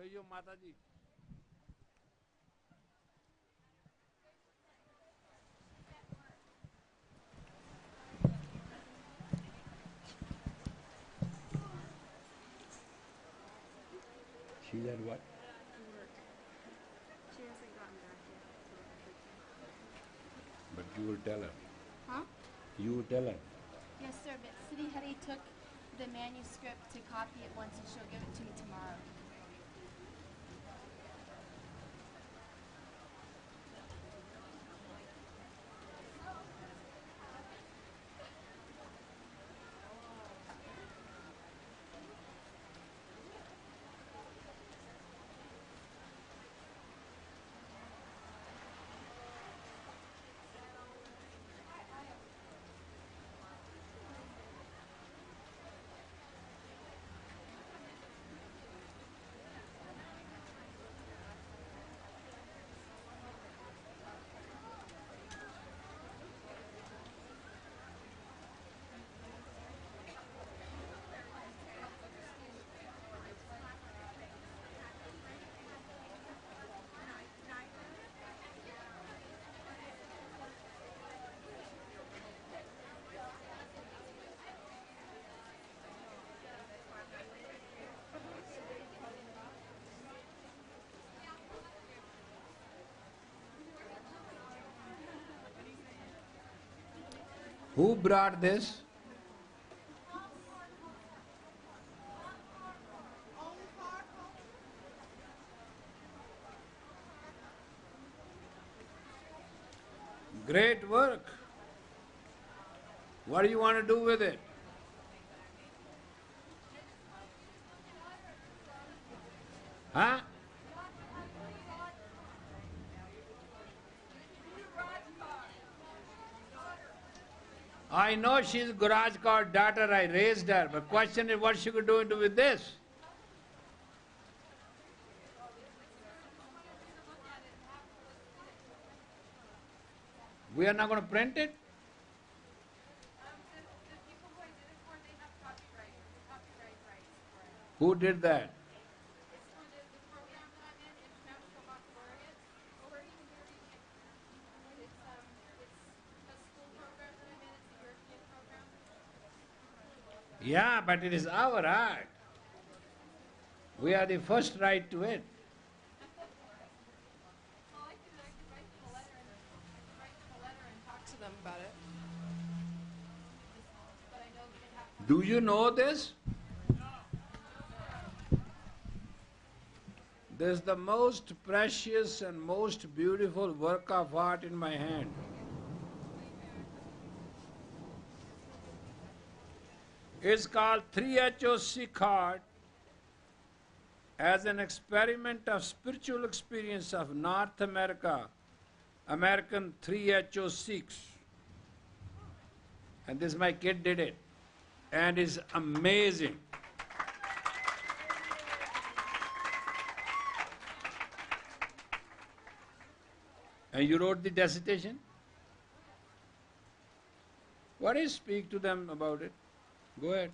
Where is your Mataji? She's at what? Work. She hasn't gotten back yet. But you will tell her. Huh? You will tell her. Yes, sir, but Siddhi Hari took the manuscript to copy it once and she'll give it to me tomorrow. Who brought this? Great work. What do you want to do with it? Huh? I know she's garage car daughter, I raised her, but question is what she could do with this? We are not going to print it? Who did that? Yeah, but it is our art. We are the first right to it. Well, I could write them a letter and talk to them about it. But I know that they have to. Do you know this? This is the most precious and most beautiful work of art in my hand. It's called 3HO Sikh art as an experiment of spiritual experience of North America, American 3HO Sikhs. And this my kid did it. And it's amazing. And you wrote the dissertation? What is speak to them about it? Go ahead.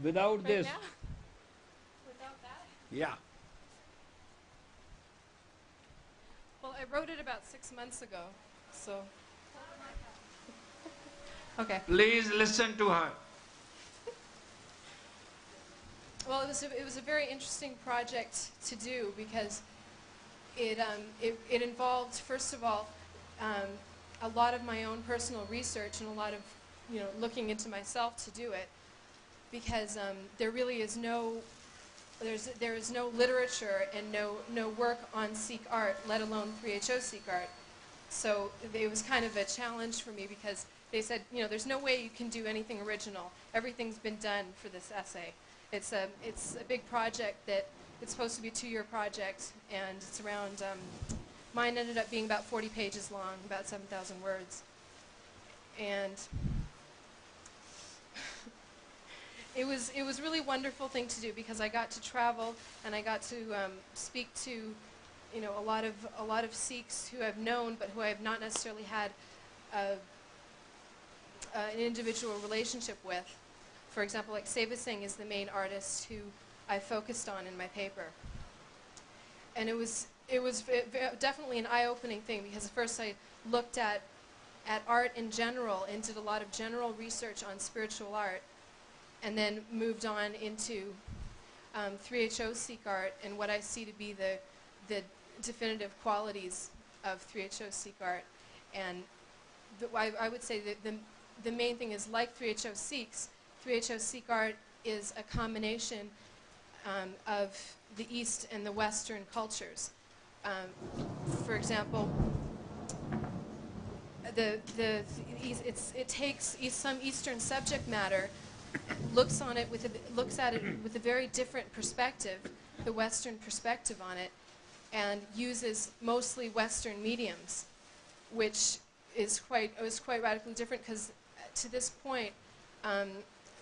Without Right this. now? Without that? Yeah. Well, I wrote it about 6 months ago, so. Okay. Please listen to her. Well, it was a very interesting project to do because it involved, first of all, a lot of my own personal research and a lot of looking into myself to do it, because there really is there is no literature and no work on Sikh art, let alone 3HO Sikh art. So it was kind of a challenge for me because they said, there's no way you can do anything original. Everything's been done for this essay. It's a big project that it's supposed to be a 2-year project, and it's around. Mine ended up being about 40 pages long, about 7,000 words, and it was a really wonderful thing to do because I got to travel and I got to speak to a lot of Sikhs who I've known but who I have not necessarily had an individual relationship with. For example, like Seva Singh is the main artist who I focused on in my paper. And it was definitely an eye-opening thing, because at first I looked at art in general and did a lot of general research on spiritual art, and then moved on into 3HO Sikh art and what I see to be the definitive qualities of 3HO Sikh art. And I would say that the main thing is, like 3HO Sikhs, 3HO Sikh art is a combination of the East and the Western cultures. For example, it takes some Eastern subject matter, looks at it with a very different perspective, the Western perspective on it, and uses mostly Western mediums, which was quite radically different, because to this point,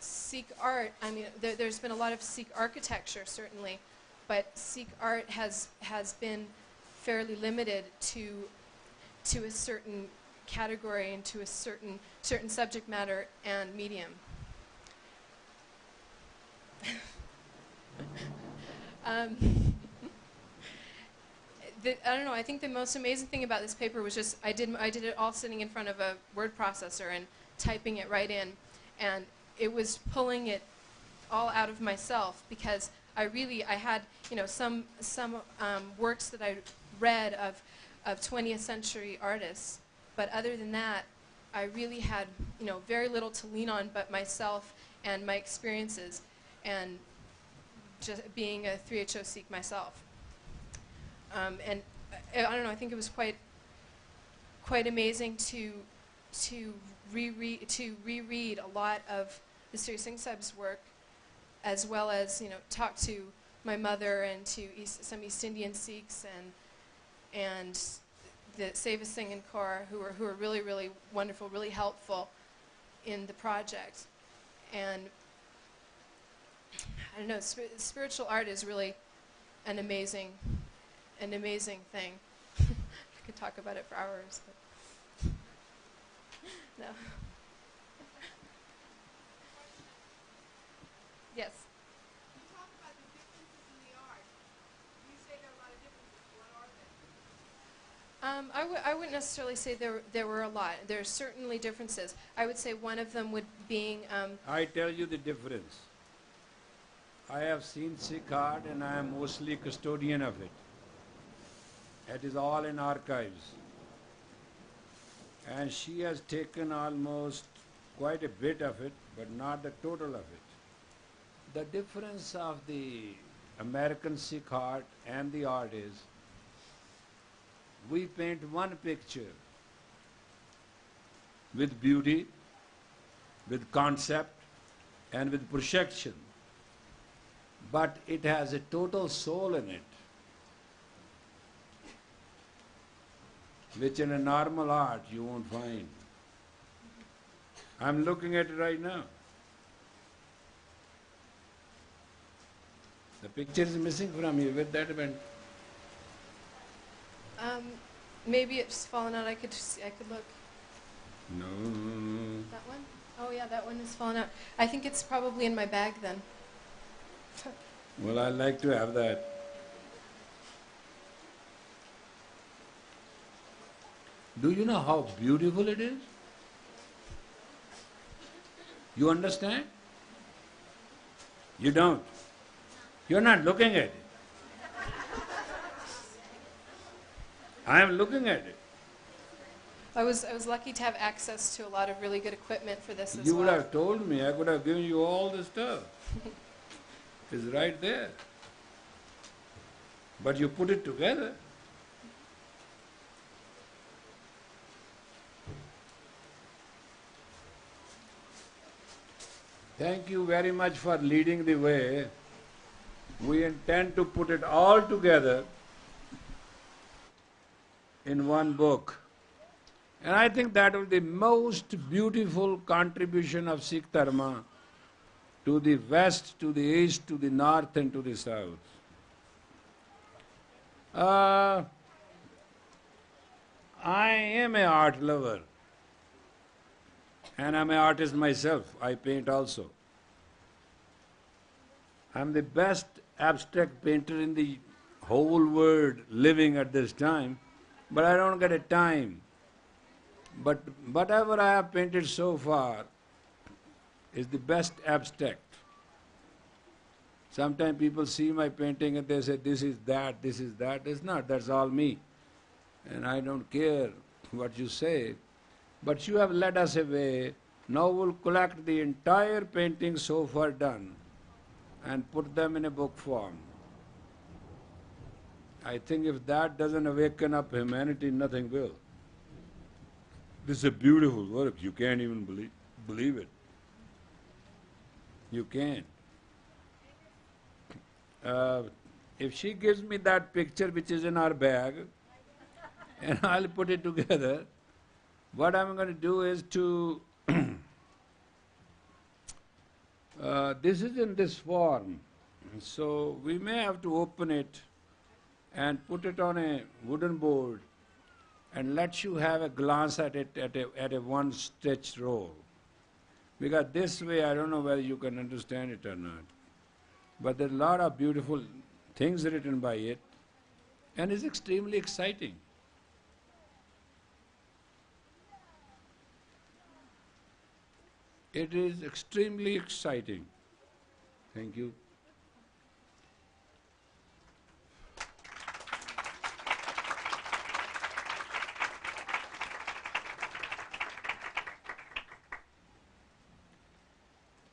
Sikh art, I mean, there's been a lot of Sikh architecture, certainly, but Sikh art has been fairly limited to a certain category and to a certain subject matter and medium. I don't know, I think the most amazing thing about this paper was just I did it all sitting in front of a word processor and typing it right in, and it was pulling it all out of myself, because I had, you know, some works that I read of 20th century artists, but other than that, I really had, you know, very little to lean on but myself and my experiences, and just being a 3HO Sikh myself. And I don't know, I think it was quite amazing to reread a lot of the Sri Singh Sahib's work, as well as, you know, talk to my mother and to some East Indian Sikhs and the Seva Singh and Kaur, who are really, really wonderful, really helpful in the project. And I don't know, spiritual art is really an amazing thing. I could talk about it for hours, but no. Yes. You talk about the differences in the art. You say there are a lot of differences. What are they? I wouldn't necessarily say there were a lot. There are certainly differences. I would say one of them would being. I tell you the difference. I have seen Sikh art and I am mostly custodian of it. It is all in archives. And she has taken almost quite a bit of it, but not the total of it. The difference of the American Sikh art and the art is, we paint one picture with beauty, with concept, and with projection, but it has a total soul in it, which in a normal art you won't find. I'm looking at it right now. The picture is missing from you. Where that went? Maybe it's fallen out. I could look. No. That one? Oh yeah, that one is fallen out. I think it's probably in my bag then. Well, I'd like to have that. Do you know how beautiful it is? You understand? You don't. You're not looking at it. I am looking at it. I was lucky to have access to a lot of really good equipment for this as You well. would have told me, I could have given you all the stuff. It's right there. But you put it together. Thank you very much for leading the way. We intend to put it all together in one book. And I think that will be the most beautiful contribution of Sikh Dharma to the west, to the east, to the north and to the south. I am an art lover and I'm an artist myself. I paint also. I'm the best abstract painter in the whole world living at this time, but I don't get a time. But whatever I have painted so far is the best abstract. Sometimes people see my painting and they say, this is that, this is that. It's not, that's all me. And I don't care what you say. But you have led us away. Now we'll collect the entire paintings so far done and put them in a book form. I think if that doesn't awaken up humanity, nothing will. This is a beautiful work. You can't even believe it. You can't. If she gives me that picture which is in our bag, and I'll put it together, what I'm going to do is to... this is in this form, so we may have to open it and put it on a wooden board and let you have a glance at it at a one stretched roll. Because this way I don't know whether you can understand it or not. But there are a lot of beautiful things written by it, and it's extremely exciting. It is extremely exciting. Thank you.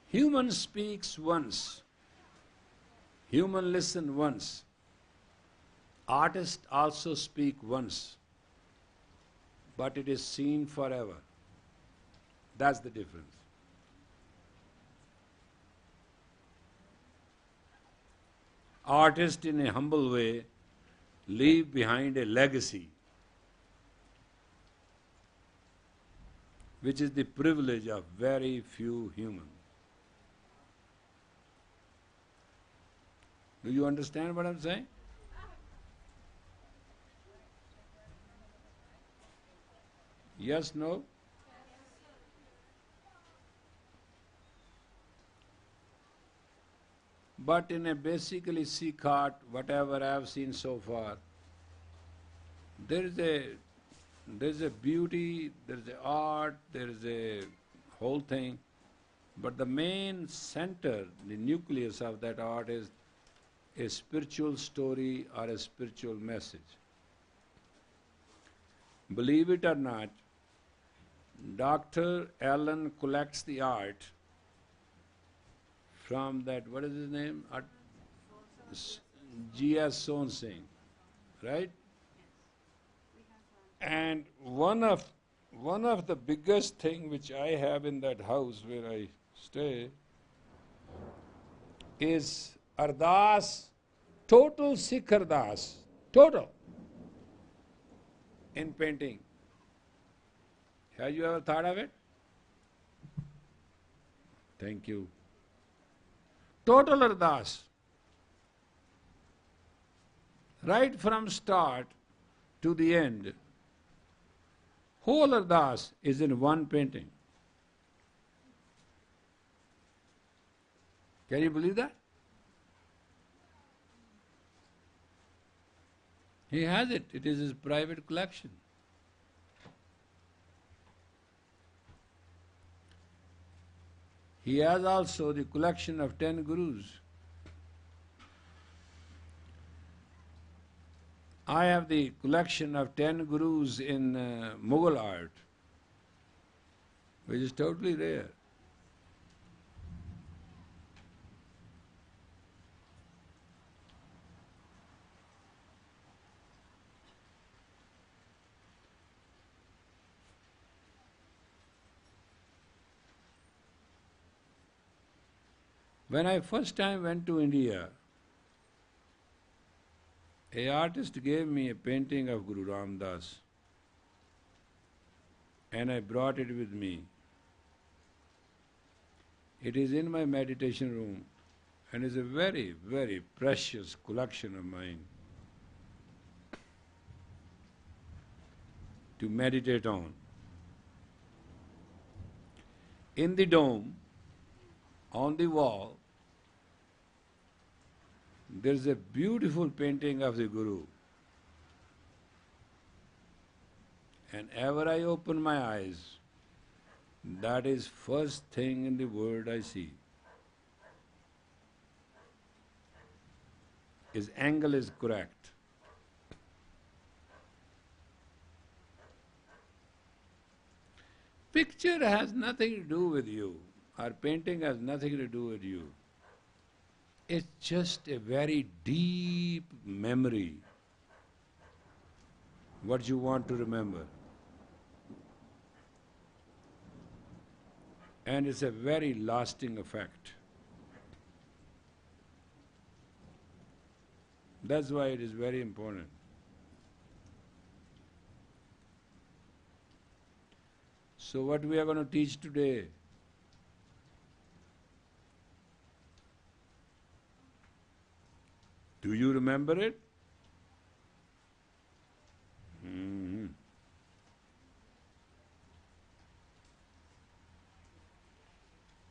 Human speaks once. Human listen once. Artists also speak once. But it is seen forever. That's the difference. Artists in a humble way leave behind a legacy, which is the privilege of very few humans. Do you understand what I'm saying? Yes, no? But in a basically Sikh art, whatever I have seen so far, there is a beauty, there is a art, there is a whole thing, but the main center, the nucleus of that art is a spiritual story or a spiritual message. Believe it or not, Dr. Allen collects the art from that, what is his name? G.S. Son Singh, right? And one of the biggest thing which I have in that house where I stay is Ardas, total Sikh Ardas, total, in painting. Have you ever thought of it? Thank you. Total Ardas. Right from start to the end. Whole Ardas is in one painting. Can you believe that? He has it. It is his private collection. He has also the collection of 10 gurus. I have the collection of 10 gurus in Mughal art, which is totally rare. When I first time went to India, an artist gave me a painting of Guru Ram Das, and I brought it with me. It is in my meditation room and is a very, very precious collection of mine to meditate on. In the dome, on the wall, There is a beautiful painting of the Guru. And ever I open my eyes, that is first thing in the world I see. His angle is correct. Picture has nothing to do with you, or painting has nothing to do with you. It's just a very deep memory, what you want to remember. And it's a very lasting effect. That's why it is very important. So what we are going to teach today? Do you remember it? Mm-hmm.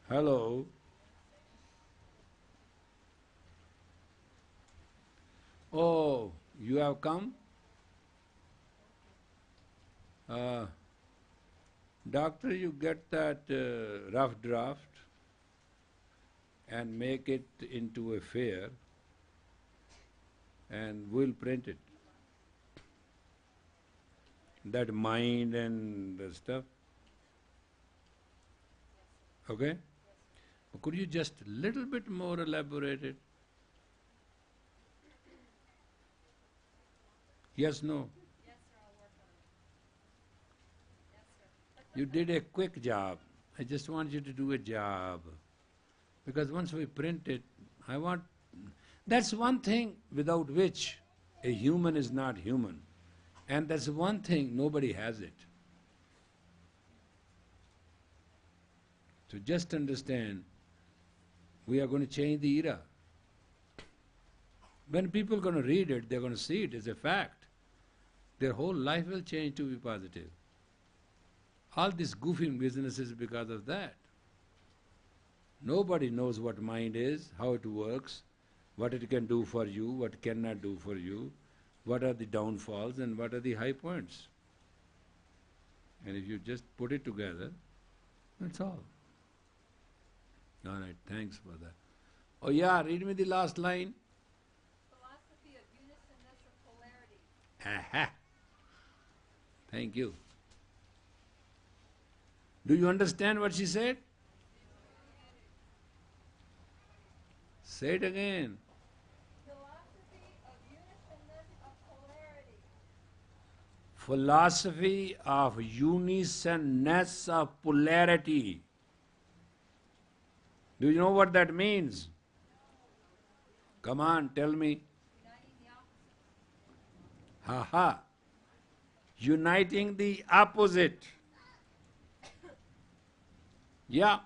Hello? Oh, you have come? Doctor, you get that rough draft and make it into a fair and we'll print it. That mind and the stuff. Okay? Could you just a little bit more elaborate it? Yes, no? Yes, sir, I'll work on it. Yes, sir. You did a quick job. I just want you to do a job. Because once we print it, that's one thing without which a human is not human. And that's one thing, nobody has it. So just understand, we are going to change the era. When people are going to read it, they're going to see it as a fact. Their whole life will change to be positive. All this goofing business is because of that. Nobody knows what mind is, how it works, what it can do for you, what cannot do for you, what are the downfalls and what are the high points. And if you just put it together, that's all. All right, thanks for that. Oh yeah, read me the last line. Philosophy of unitionness of polarity. Aha! Thank you. Do you understand what she said? Say it again. Philosophy of unitionness of polarity. Philosophy of unitionness of polarity. Do you know what that means? Come on, tell me. Uniting the opposites. Ha ha. Uniting the opposite. Yeah.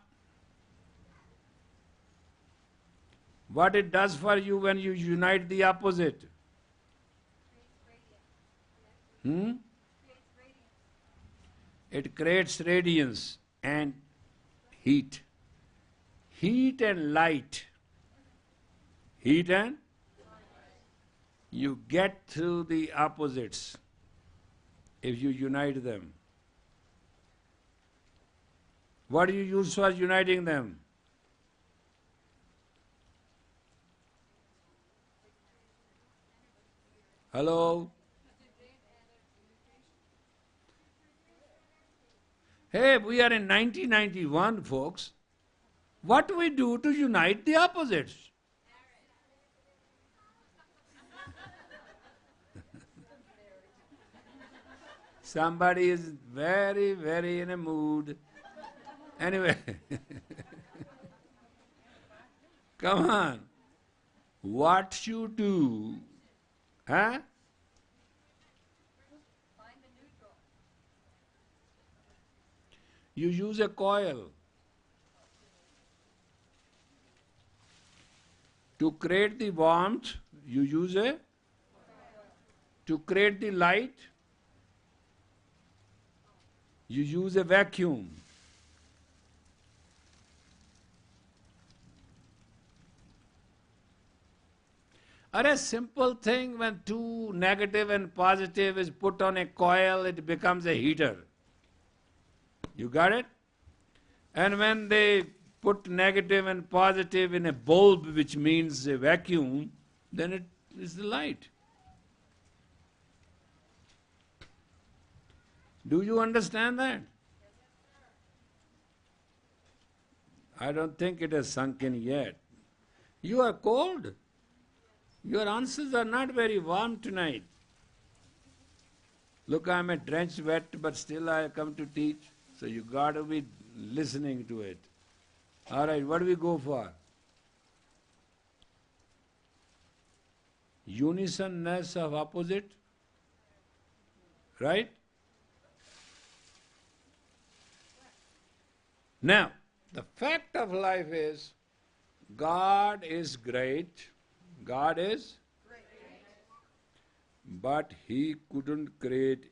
What it does for you when you unite the opposite? Creates Hmm? radiance. It creates radiance and heat. Heat and light. Heat and? You get through the opposites if you unite them. What do you use for uniting them? Hello? Hey, we are in 1991, folks. What do we do to unite the opposites? Somebody is very, very in a mood. Anyway, come on. What you do, huh? Find the neutral. You use a coil. To create the warmth, you use a. To create the light, you use a vacuum. Or a simple thing, when two negative and positive is put on a coil, it becomes a heater. You got it? And when they put negative and positive in a bulb, which means a vacuum, then it is the light. Do you understand that? I don't think it has sunk in yet. You are cold. Your answers are not very warm tonight. Look, I'm a drenched wet, but still I come to teach. So you got to be listening to it. All right, what do we go for? Unisonness of opposite? Right? Now, the fact of life is, God is great. God is great. But He couldn't create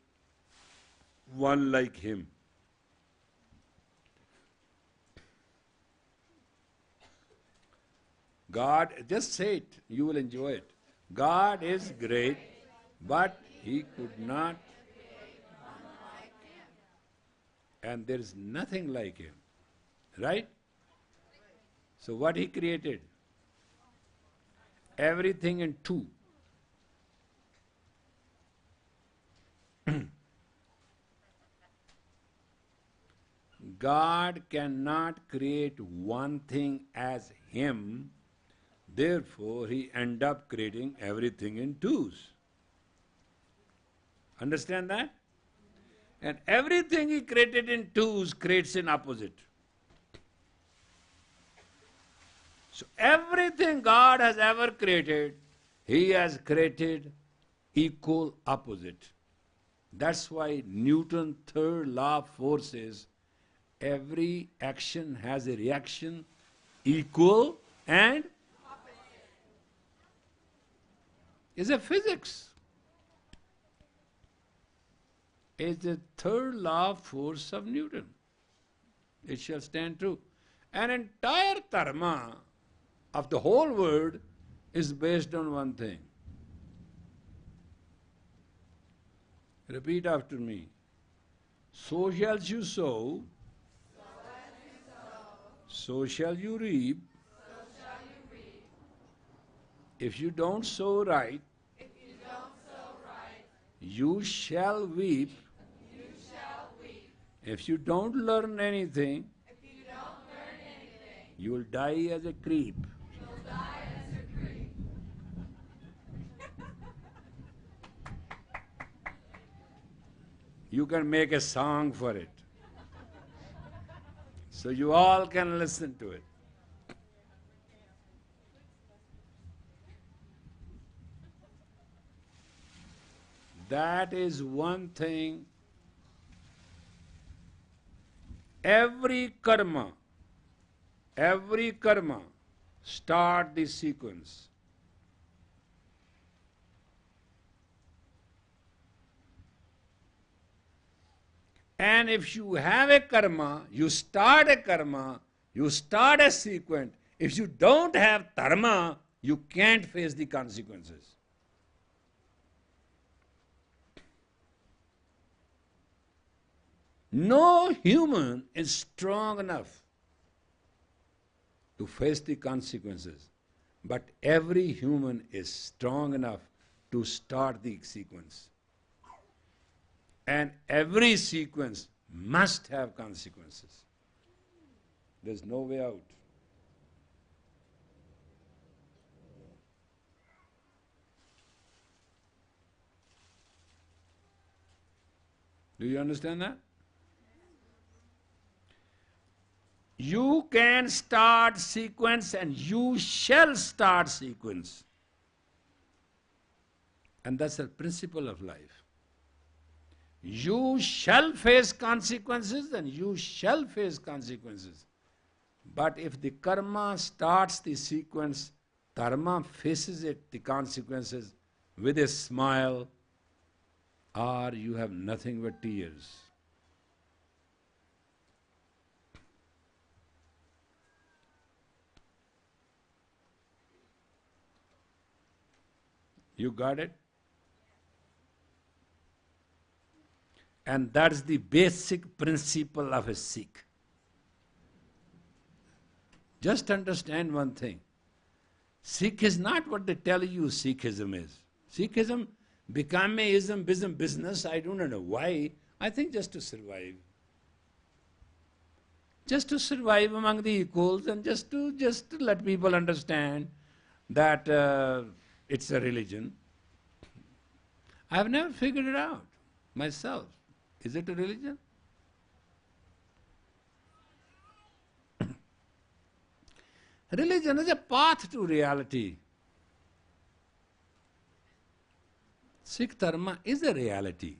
one like Him. God, just say it, you will enjoy it. God is great, but He could not, and there is nothing like Him. Right? So what He created? Everything in two. God cannot create one thing as Him, therefore He end up creating everything in twos. Understand that? And everything He created in twos creates an opposite. So everything God has ever created, He has created equal opposite. That's why Newton's third law of force says, every action has a reaction equal and is a physics. It's the third law of force of Newton. It shall stand true. An entire dharma of the whole world is based on one thing. Repeat after me. So shall you sow, so shall you reap. If you don't sow right, you shall weep. If you don't learn anything, you will die as a creep. You can make a song for it. So you all can listen to it. That is one thing. Every karma start the sequence. And if you have a karma, you start a sequence. If you don't have dharma, you can't face the consequences. No human is strong enough to face the consequences, but every human is strong enough to start the sequence. And every sequence must have consequences. There's no way out. Do you understand that? You can start sequence and you shall start sequence. And that's the principle of life. You shall face consequences and you shall face consequences. But if the karma starts the sequence, dharma faces it, the consequences, with a smile, or you have nothing but tears. You got it? And that's the basic principle of a Sikh. Just understand one thing. Sikh is not what they tell you Sikhism is. Sikhism became a ism, business, I don't know why. I think just to survive. Just to survive among the equals and just to let people understand that it's a religion. I've never figured it out myself. Is it a religion? Religion is a path to reality. Sikh Dharma is a reality.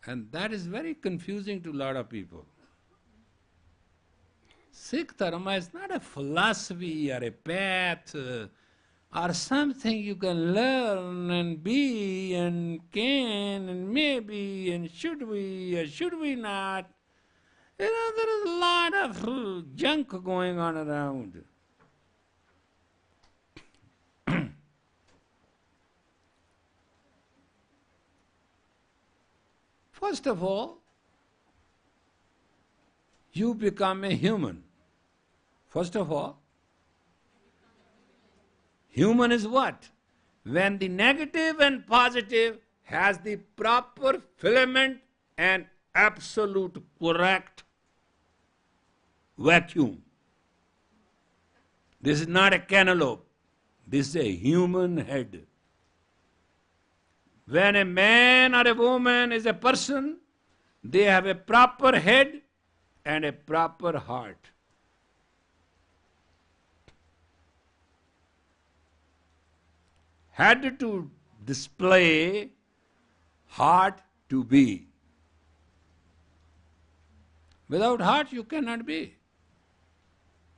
And that is very confusing to a lot of people. Sikh Dharma is not a philosophy or a path or something you can learn and be and can and maybe and should we or should we not. You know, there is a lot of junk going on around. First of all, you become a human. First of all, human is what? When the negative and positive has the proper filament and absolute correct vacuum. This is not a cantaloupe. This is a human head. When a man or a woman is a person, they have a proper head and a proper heart. Head to display, heart to be. Without heart you cannot be.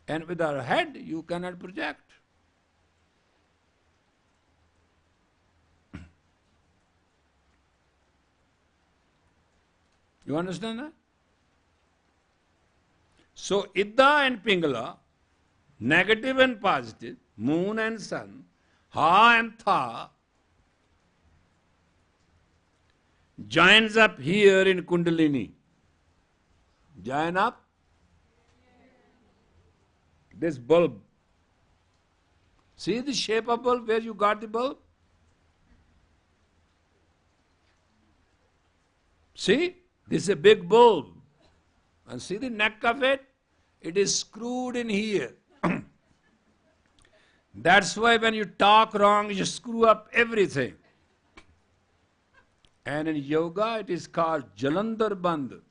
And without head you cannot project. You understand that? So, Idda and Pingala, negative and positive, moon and sun, Ha and Tha, joins up here in Kundalini. Join up this bulb. See the shape of bulb, where you got the bulb? See? This is a big bulb. And see the neck of it? It is screwed in here. That's why when you talk wrong, you screw up everything. And in yoga, it is called Jalandhar Bandh.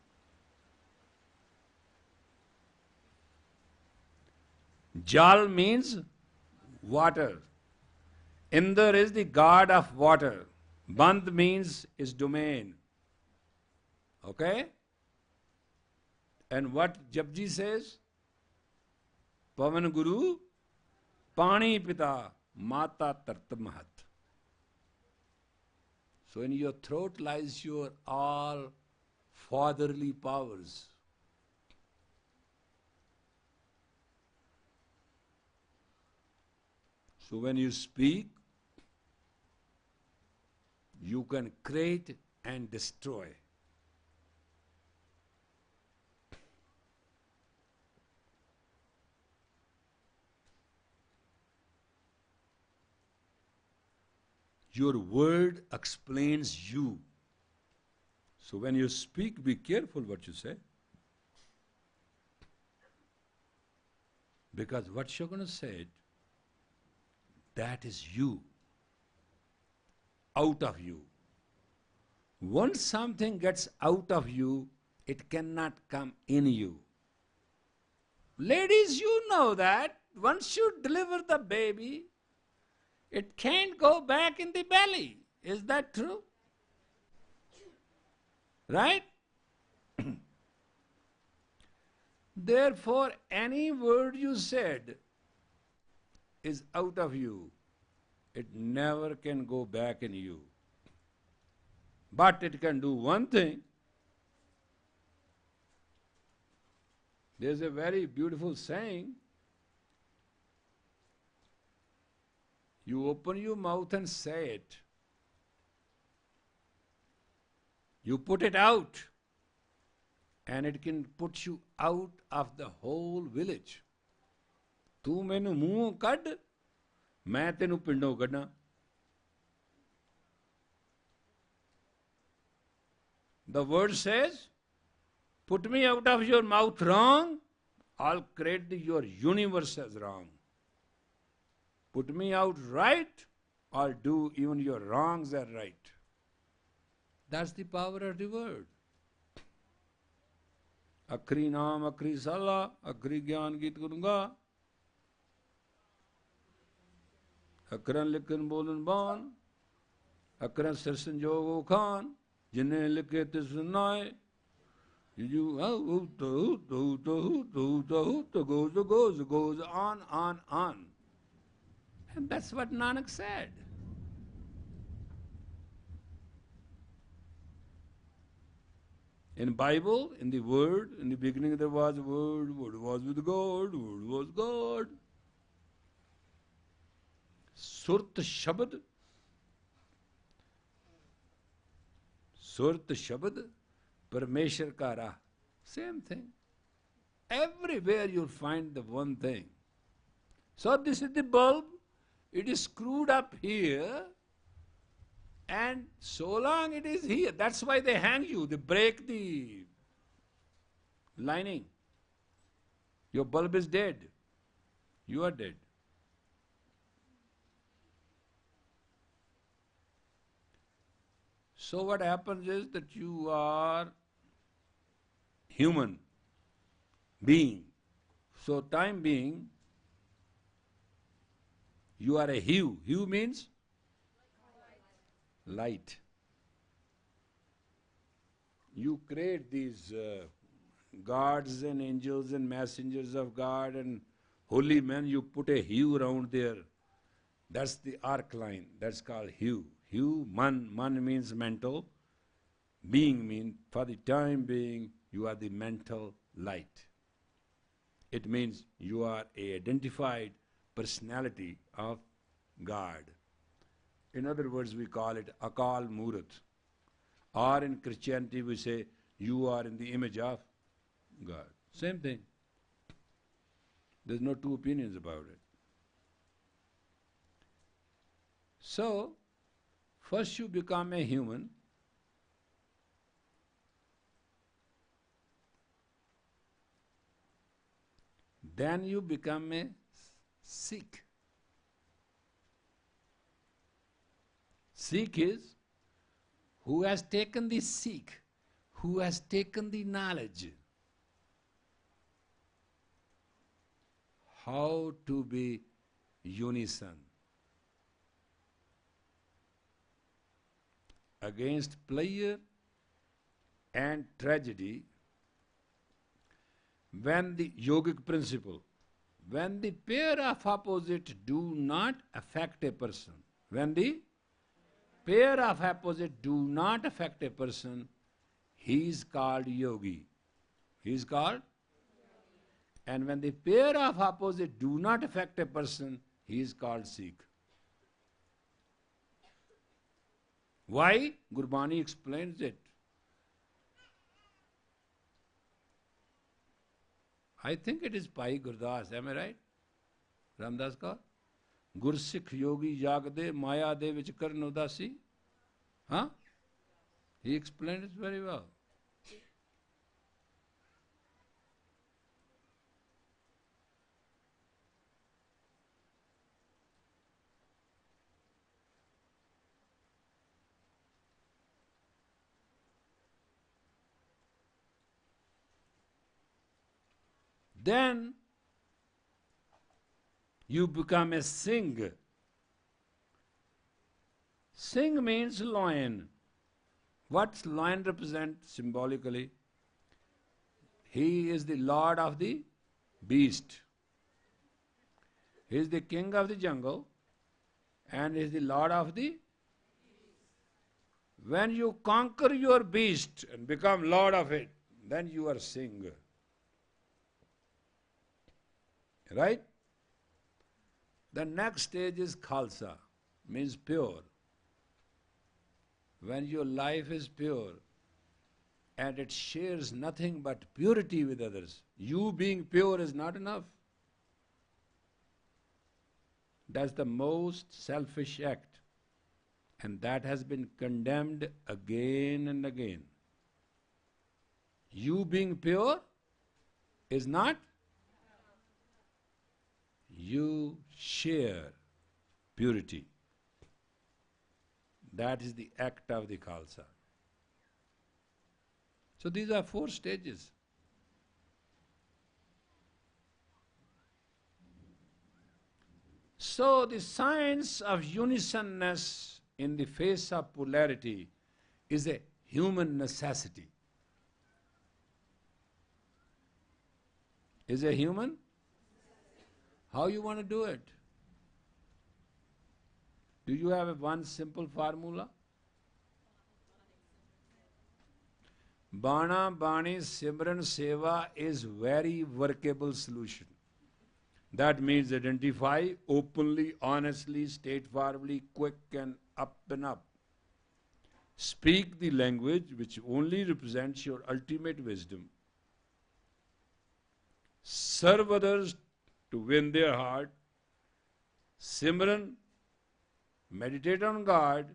Jal means water. Indra is the god of water. Bandh means his domain. Okay? And what Japji says? Pavan Guru, Pani Pita, Mata Tartamahat. So in your throat lies your all fatherly powers. So when you speak, you can create and destroy. Your word explains you. So when you speak, be careful what you say. Because what you're going to say, that is you, out of you. Once something gets out of you, it cannot come in you. Ladies, you know that. Once you deliver the baby, it can't go back in the belly. Is that true? Right? Therefore, any word you said is out of you. It never can go back in you. But it can do one thing. There's a very beautiful saying. You open your mouth and say it. You put it out, and it can put you out of the whole village. तू मैनू मूँहों कढ़, मैं तेनू पिंडों कढ़ना. The word says, put me out of your mouth wrong, I'll create your universe as wrong. Put me out right, I'll do even your wrongs are right. That's the power of the word. Akri naam, akri sala, akri gyan geet karunga. Akran likhan bolan ban, akran sir sanjogo khan, jinne likhe te sunaye. You goes on. And that's what Nanak said. In Bible, in the Word, in the beginning there was a Word, Word was with God, Word was God. Surt Shabad, Parmeshwar ka rah. Same thing. Everywhere you'll find the one thing. So this is the bulb. It is screwed up here, and so long it is here. That's why they hang you. They break the lining. Your bulb is dead. You are dead. So what happens is that you are human being. So time being, you are a hue. Hue means light. You create these gods and angels and messengers of God and holy men. You put a hue around there. That's the arc line. That's called hue. Hue, man means mental. Being means, for the time being, you are the mental light. It means you are a identified personality of God. In other words, we call it Akal Murat. Or in Christianity we say, you are in the image of God. Same thing. There's no two opinions about it. So, first you become a human, then you become a Sikh. Sikh is who has taken the Sikh, who has taken the knowledge how to be unison against pleasure and tragedy. When the yogic principle, when the pair of opposite do not affect a person, when the pair of opposite do not affect a person, he is called yogi. He is called? And when the pair of opposite do not affect a person, he is called Sikh. Why? Gurbani explains it. I think it is Pai Gurdas, am I right? Ramdas ka? Gur Sikh yogi jagde maya de vich karn udasi. Huh? He explained it very well. Then you become a Singh. Singh means lion. What lion represents symbolically? He is the lord of the beast. He is the king of the jungle and is the lord of the... When you conquer your beast and become lord of it, then you are Singh. Right? The next stage is Khalsa, means pure. When your life is pure and it shares nothing but purity with others, you being pure is not enough. That's the most selfish act, and that has been condemned again and again. You being pure is not. You share purity. That is the act of the Khalsa. So these are 4 stages. So the science of unisonness in the face of polarity is a human necessity. Is a human? How you want to do it? Do you have one simple formula? Bana, Bani, Simran, Seva is very workable solution. That means identify openly, honestly, straightforwardly, quick and up and up. Speak the language which only represents your ultimate wisdom. Serve others to win their heart. Simran, meditate on God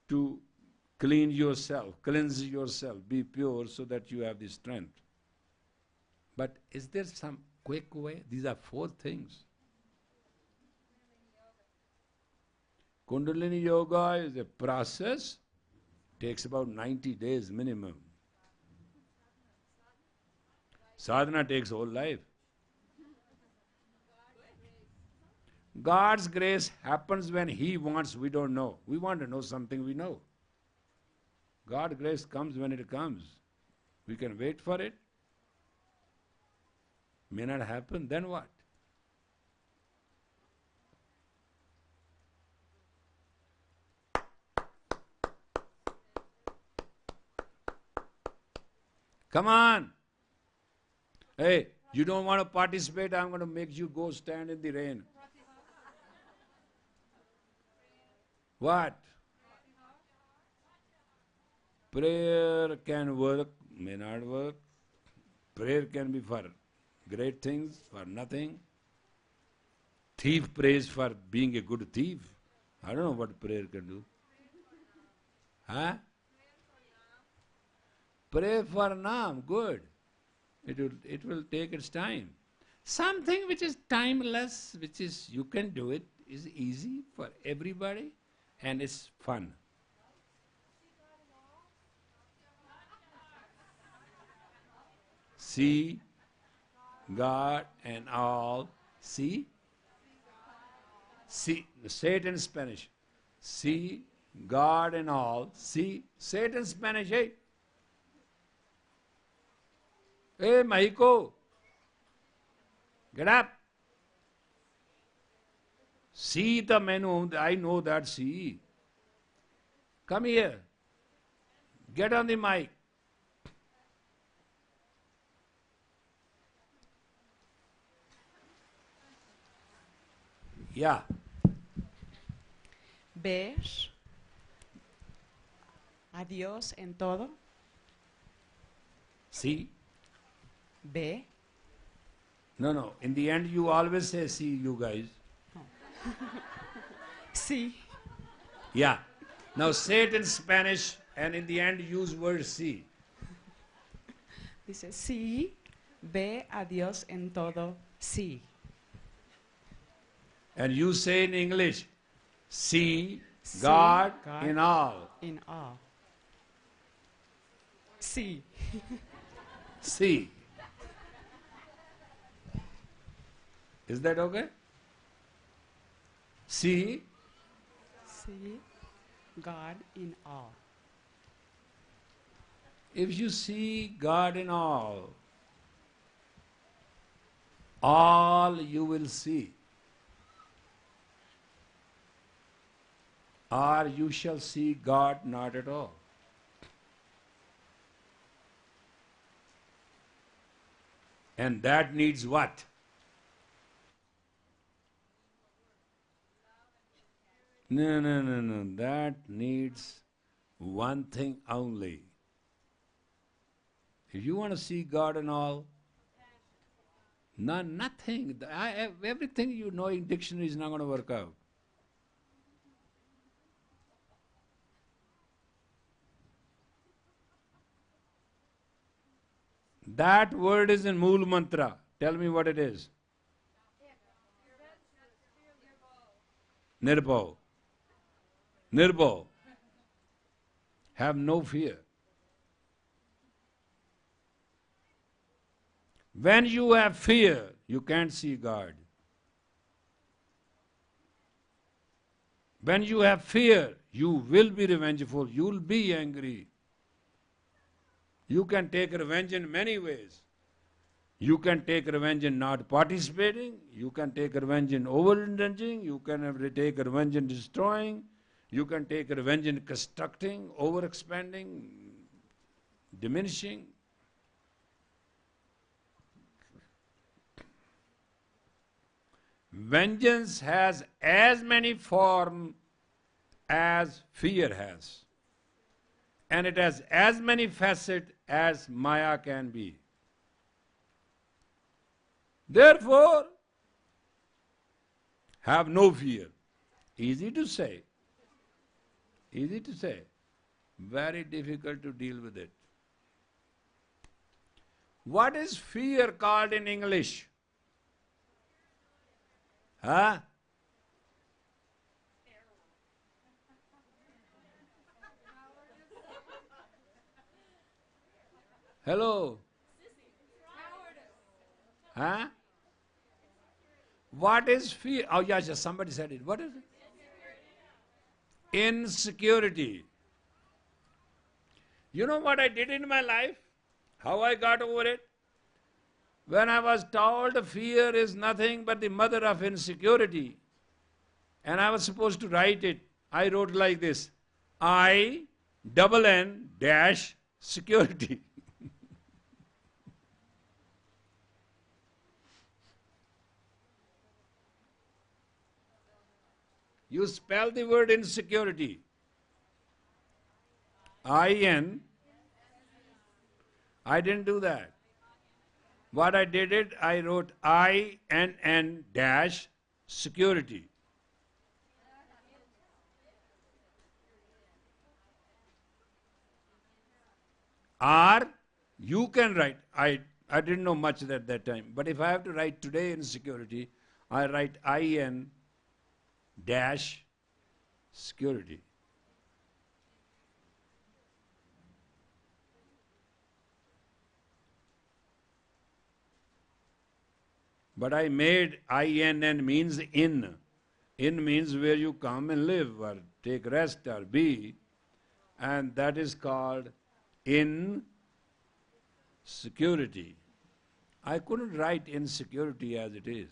to cleanse yourself, be pure so that you have the strength. But is there some quick way? These are 4 things. Kundalini Yoga is a process, takes about 90 days minimum. Sadhana takes whole life. God's grace happens when He wants, we don't know. We want to know something we know. God's grace comes when it comes. We can wait for it. May not happen, then what? Come on! Hey, you don't want to participate, I'm going to make you go stand in the rain. What? Prayer can work, may not work. Prayer can be for great things, for nothing. Thief prays for being a good thief. I don't know what prayer can do. Huh? Pray for Naam, good. It will take its time. Something which is timeless, which is you can do it, is easy for everybody and it's fun. See God and all. See? See, say it in Spanish. See God and all. See, say it in Spanish, hey. Hey, Mahiko, get up. See the menu, I know that see. Come here. Get on the mic. Yeah. ¿Ves a Dios en todo? See? ¿Ve? No. In the end, you always say, see, you guys. Sí. Yeah. Now say it in Spanish and in the end use word see. Dice, sí, ve a Dios en todo, sí. And you say in English, see See God God in all. In all. Sí. See. Is that okay? See See God in all. If you see God in all you will see. Or you shall see God not at all. And that needs what? No, no, no, no. That needs one thing only. If you want to see God and all, nothing. Everything you know in dictionary is not going to work out. That word is in Mool Mantra. Tell me what it is. Nirbhav. Nirbhav. Have no fear. When you have fear, you can't see God. When you have fear, you will be revengeful, you will be angry. You can take revenge in many ways. You can take revenge in not participating, you can take revenge in overindulging, you can take revenge in destroying, you can take revenge in constructing, overexpanding, diminishing. Vengeance has as many forms as fear has. And it has as many facets as Maya can be. Therefore, have no fear. Easy to say. Easy to say. Very difficult to deal with it. What is fear called in English? Huh? Hello? Huh? What is fear? Oh, yes, yes, somebody said it. What is it? Insecurity. You know what I did in my life? How I got over it? When I was told fear is nothing but the mother of insecurity, and I was supposed to write it, I wrote like this: I, double N, dash, security. You spell the word insecurity. I-N. I didn't do that. What I did it, I wrote I-N-N dash security. Or you can write, I didn't know much at that time, but if I have to write today insecurity, I write I-N dash security. But I made INN means in. In means where you come and live or take rest or be. And that is called insecurity. I couldn't write insecurity as it is.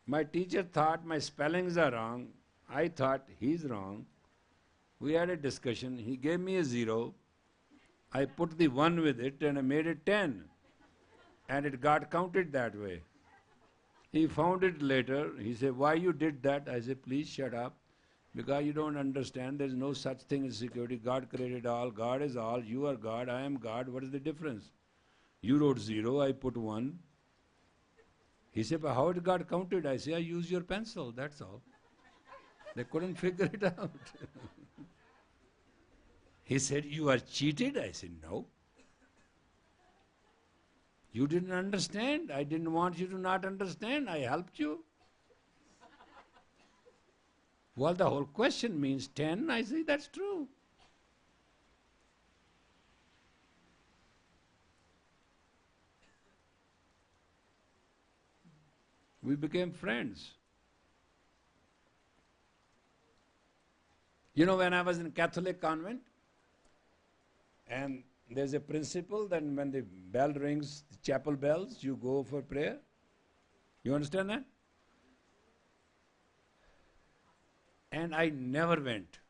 My teacher thought my spellings are wrong. I thought he's wrong. We had a discussion. He gave me a 0. I put the 1 with it and I made it 10. And it got counted that way. He found it later. He said, why you did that? I said, please shut up. Because you don't understand. There is no such thing as security. God created all. God is all. You are God. I am God. What is the difference? You wrote 0. I put 1. He said, but how it got counted? I said, I use your pencil. That's all. They couldn't figure it out. He said, you are cheated? I said, no. You didn't understand. I didn't want you to not understand. I helped you. Well, the whole question means 10. I say, that's true. We became friends. You know, when I was in Catholic convent, and there's a principle that when the bell rings, the chapel bells, you go for prayer. You understand that? And I never went.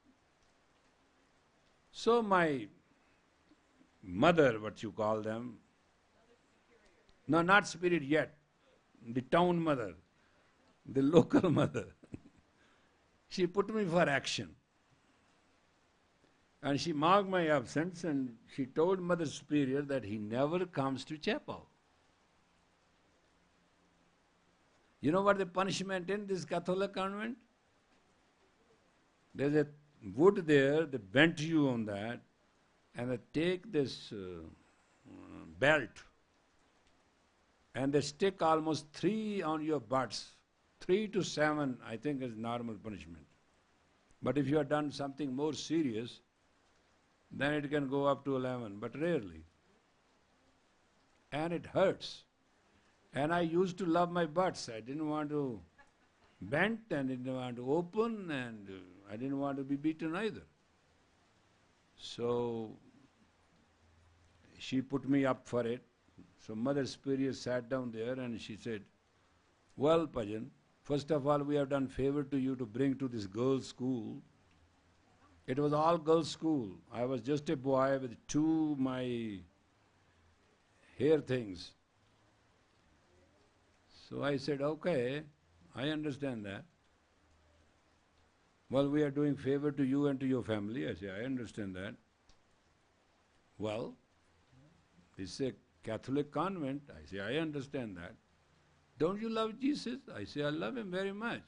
So my mother, what you call them, no, not spirit yet, the town mother, the local mother. She put me for action. And she marked my absence and she told Mother Superior that he never comes to chapel. You know what the punishment in this Catholic convent? There's a wood there, they bent you on that, and they take this belt and they stick almost 3 on your butts. 3 to 7, I think, is normal punishment. But if you have done something more serious, then it can go up to 11, but rarely. And it hurts. And I used to love my butts. I didn't want to bend and didn't want to open and I didn't want to be beaten either. So she put me up for it. So Mother Superior sat down there and she said, well, Bhajan, first of all, we have done favor to you to bring to this girls' school. It was all girls' school. I was just a boy with 2 my hair things. So I said, okay, I understand that. Well, we are doing favor to you and to your family. I say, I understand that. Well, this is a Catholic convent. I say, I understand that. Don't you love Jesus? I say, I love him very much.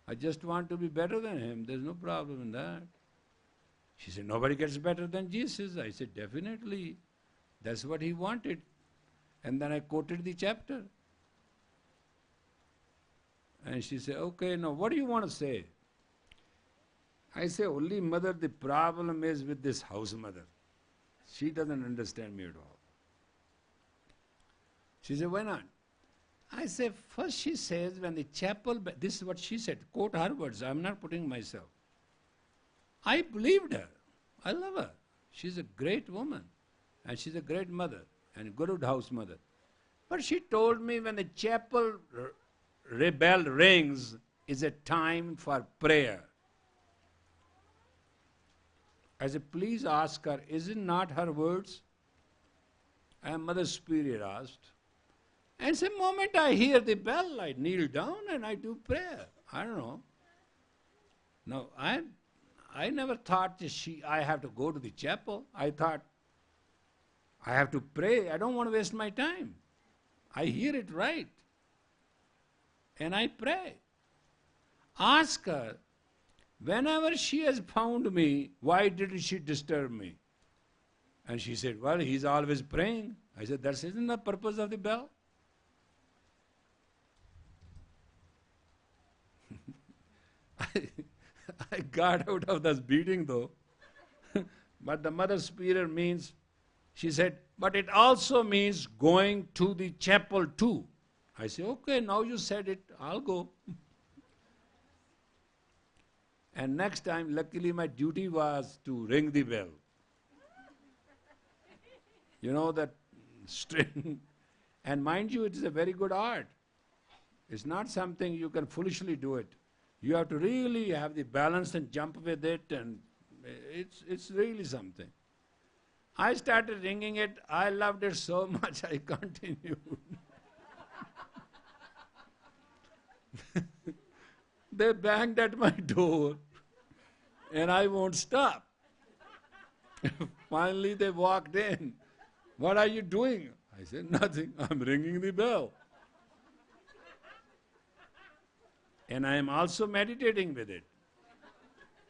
I just want to be better than him. There's no problem in that. She said, nobody gets better than Jesus. I said, definitely. That's what he wanted. And then I quoted the chapter. And she said, okay, now what do you want to say? I say, only mother, the problem is with this house mother. She doesn't understand me at all. She said, why not? I say, first she says when the chapel, this is what she said, quote her words, I'm not putting myself. I believed her. I love her. She's a great woman. And she's a great mother and a good house mother. But she told me when the chapel bell rings is a time for prayer. I said, please ask her, is it not her words? And Mother Superior asked. And the moment I hear the bell, I kneel down and I do prayer. I don't know. Now, I never thought that I have to go to the chapel. I thought, I have to pray. I don't want to waste my time. I hear it right. And I pray. Ask her, whenever she has found me, why did she disturb me? And she said, well, he's always praying. I said, that isn't the purpose of the bell. I got out of this beating though. But the Mother Superior means, she said, but it also means going to the chapel too. I say, okay, now you said it, I'll go. And next time, luckily my duty was to ring the bell. You know that string. And mind you, it is a very good art. It's not something you can foolishly do it. You have to really have the balance and jump with it, and it's really something. I started ringing it. I loved it so much, I continued. They banged at my door, and I won't stop. Finally, they walked in. What are you doing? I said, nothing. I'm ringing the bell. And I am also meditating with it.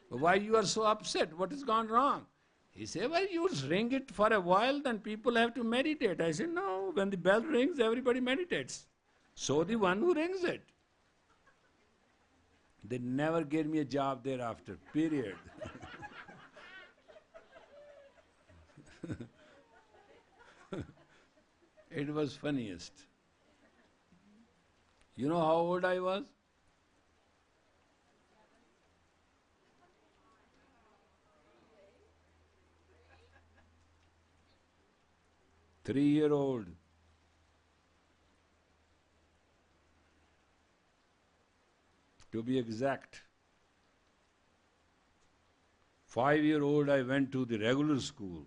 Why you are so upset? What has gone wrong? He said, well, you ring it for a while, then people have to meditate. I said, no, when the bell rings, everybody meditates. So the one who rings it. They never gave me a job thereafter, period. It was funniest. You know how old I was? 3-year-old. To be exact. 5-year-old I went to the regular school.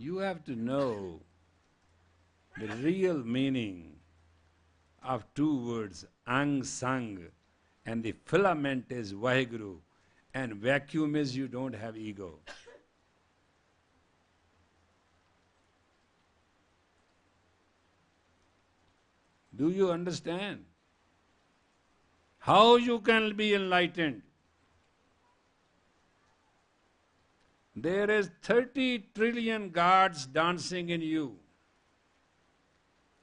You have to know the real meaning of two words, ang sang, and the filament is Vaheguru, and vacuum is you don't have ego. Do you understand? How you can be enlightened? There is 30 trillion gods dancing in you,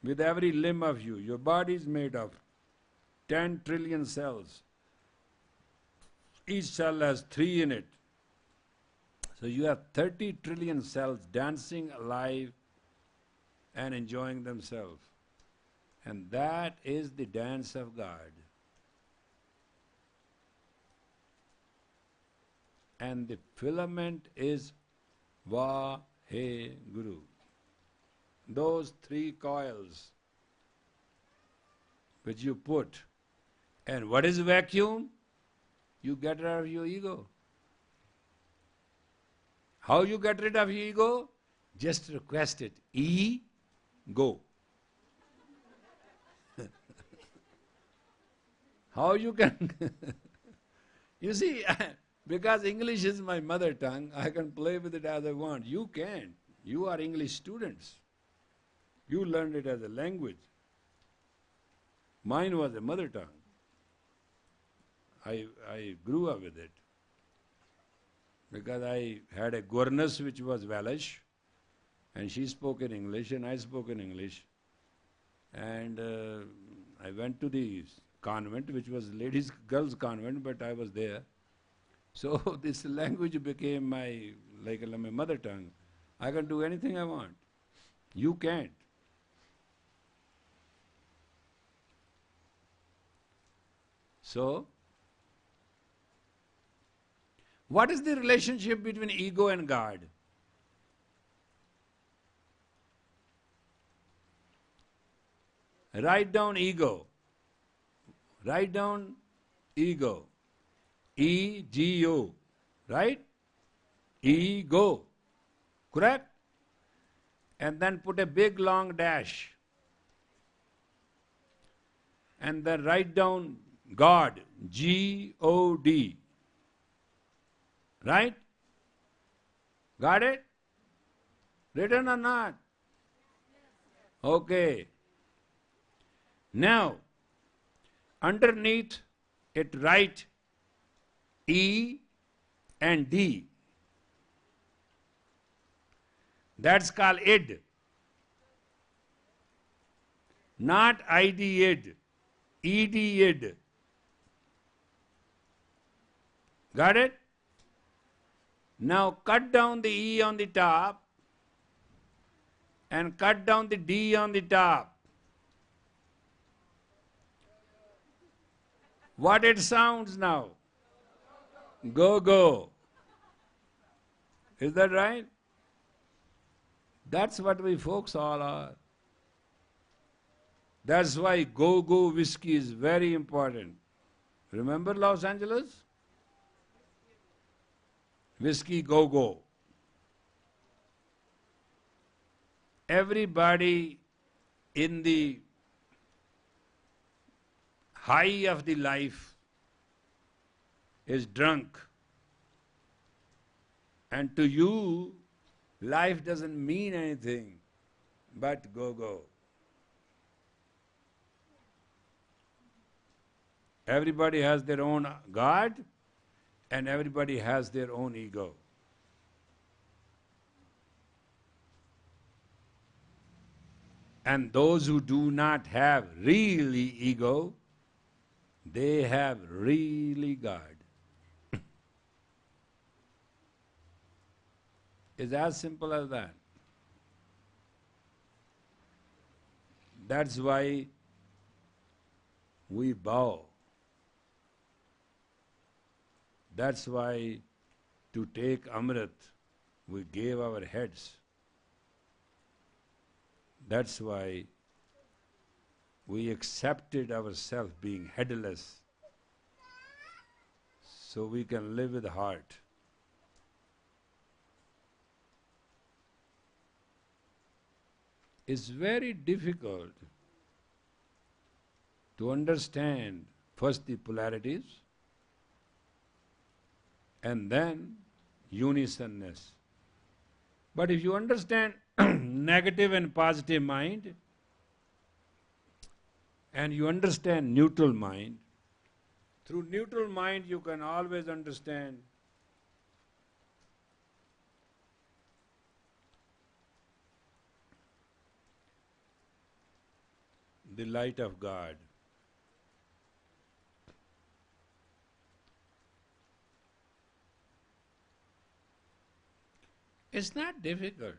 with every limb of you. Your body is made of 10 trillion cells. Each cell has 3 in it. So you have 30 trillion cells dancing alive and enjoying themselves. And that is the dance of God. And the filament is Vaheguru. Those 3 coils which you put. And what is vacuum? You get rid of your ego. How you get rid of your ego? Just request it. Go. How you can... You see, because English is my mother tongue, I can play with it as I want. You can't. You are English students. You learned it as a language. Mine was a mother tongue. I grew up with it. Because I had a governess which was Welsh, and she spoke in English, and I spoke in English. And I went to the convent, which was girls' convent, but I was there. So this language became my mother tongue. I can do anything I want. You can't. So, what is the relationship between ego and God? Write down ego. Write down ego. E-G-O. Right? Ego. Correct? And then put a big long dash. And then write down God. G-O-D. Right? Got it? Written or not? Okay. Now, underneath it write E and D. That's called id. Not ID id. ED id. Got it? Now cut down the E on the top and cut down the D on the top. What it sounds now? Go, go. Is that right? That's what we folks all are. That's why go-go whiskey is very important. Remember Los Angeles? Whiskey go-go. Everybody in the high of the life is drunk. And to you, life doesn't mean anything but go-go. Everybody has their own God and everybody has their own ego. And those who do not have really ego, they have really God. It's as simple as that. That's why we bow. That's why to take Amrit, we gave our heads. That's why we accepted ourselves being headless, so we can live with heart. it's very difficult to understand first the polarities and then unisonness. But if you understand negative and positive mind, and you understand neutral mind, through neutral mind you can always understand the light of God. It's not difficult.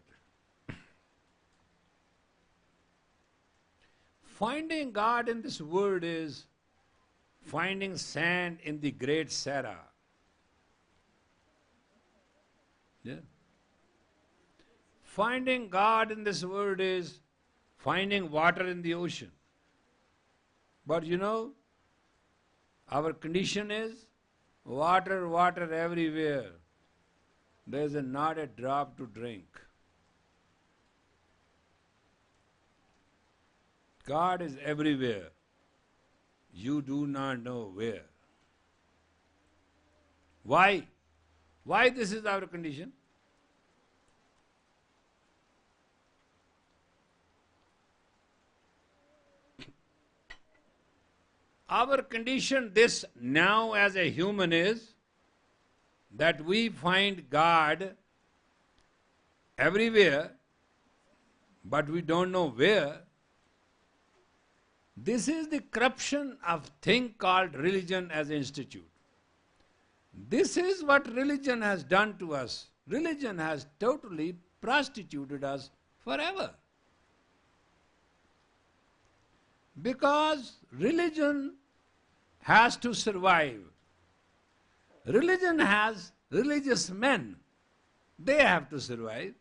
Finding God in this world is finding sand in the great Sahara. Yeah. Finding God in this world is finding water in the ocean. But you know, our condition is water, water everywhere. There is not a drop to drink. God is everywhere. You do not know where. Why? Why this is our condition? Our condition this now as a human is that we find God everywhere, but we don't know where. This is the corruption of thing called religion as an institute. This is what religion has done to us. Religion has totally prostituted us forever. Because religion has to survive. Religion has religious men. They have to survive.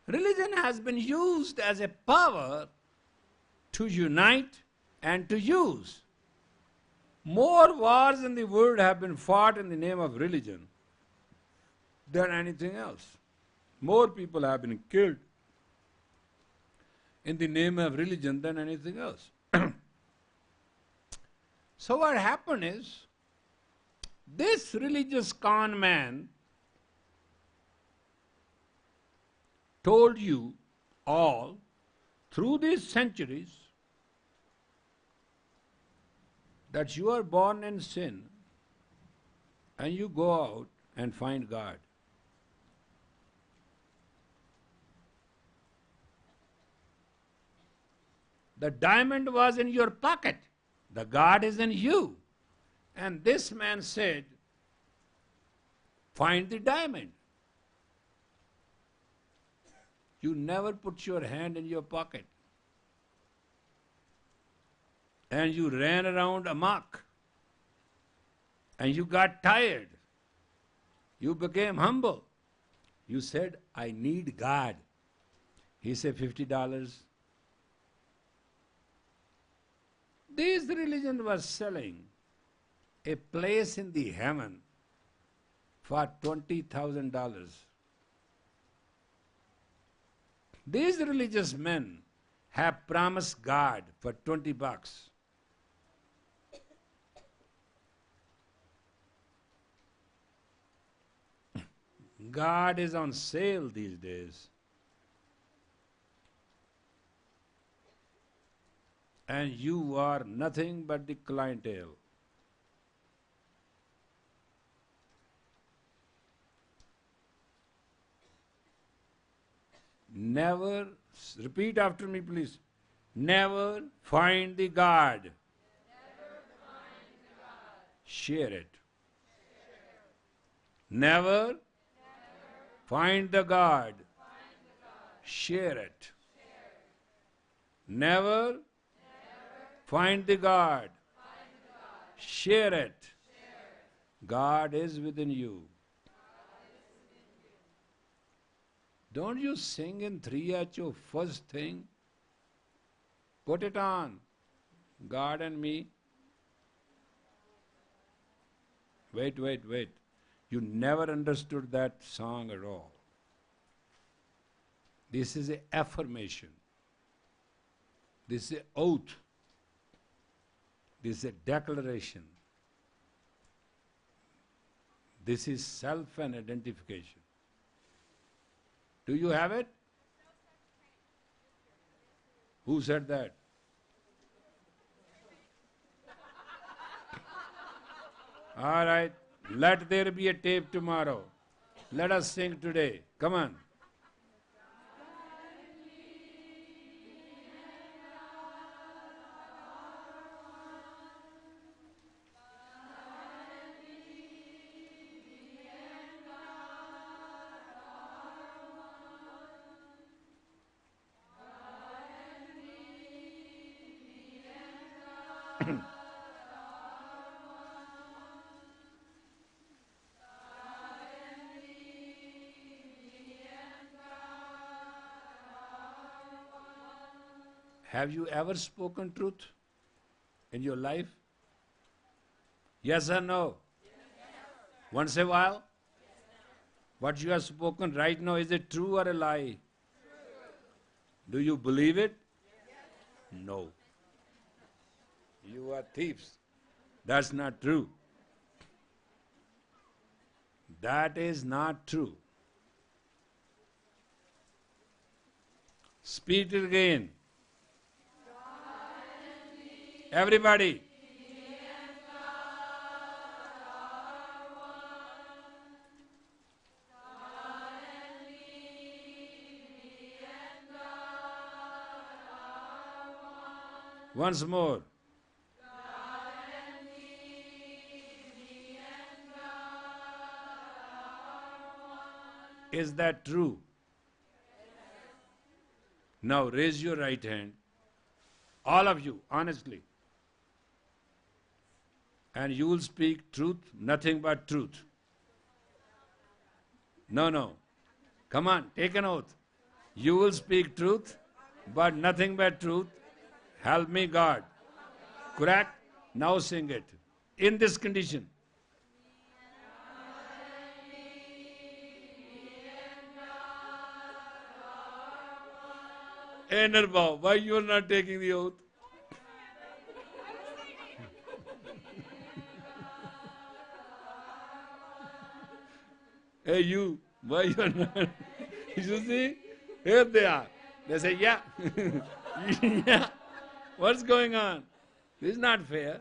Religion has been used as a power to unite and to use. More wars in the world have been fought in the name of religion than anything else. More people have been killed in the name of religion than anything else. So what happened is, this religious con man told you all through these centuries that you are born in sin and you go out and find God. The diamond was in your pocket. The God is in you. And this man said, find the diamond. You never put your hand in your pocket. And you ran around amok. And you got tired. You became humble. You said, I need God. He said, $50. This religion was selling a place in the heaven for $20,000. These religious men have promised God for $20. God is on sale these days. And you are nothing but the clientele. Never, repeat after me please, never find the God. Never find the God. Share it. Never find the God. Share it. Never find the God. Share it. God is within you. Don't you sing in 3HO first thing? Put it on. God and me. Wait. You never understood that song at all. This is an affirmation. This is oath. This is a declaration. This is self and identification. Do you have it? Who said that? All right, let there be a tape tomorrow. Let us sing today. Come on. Have you ever spoken truth in your life? Yes or no? Once a while? What you have spoken right now, is it true or a lie? Do you believe it? No. You are thieves. That's not true. That is not true. Speak it again. Everybody. Once more. Is that true? Now raise your right hand, all of you, honestly. And you will speak truth, nothing but truth. No. Come on, take an oath. You will speak truth, but nothing but truth. Help me, God. Correct? Now sing it. In this condition. Hey Nirbhav, why you are not taking the oath? Hey you, why you are not? You see? Here they are. They say, yeah. Yeah. What's going on? This is not fair.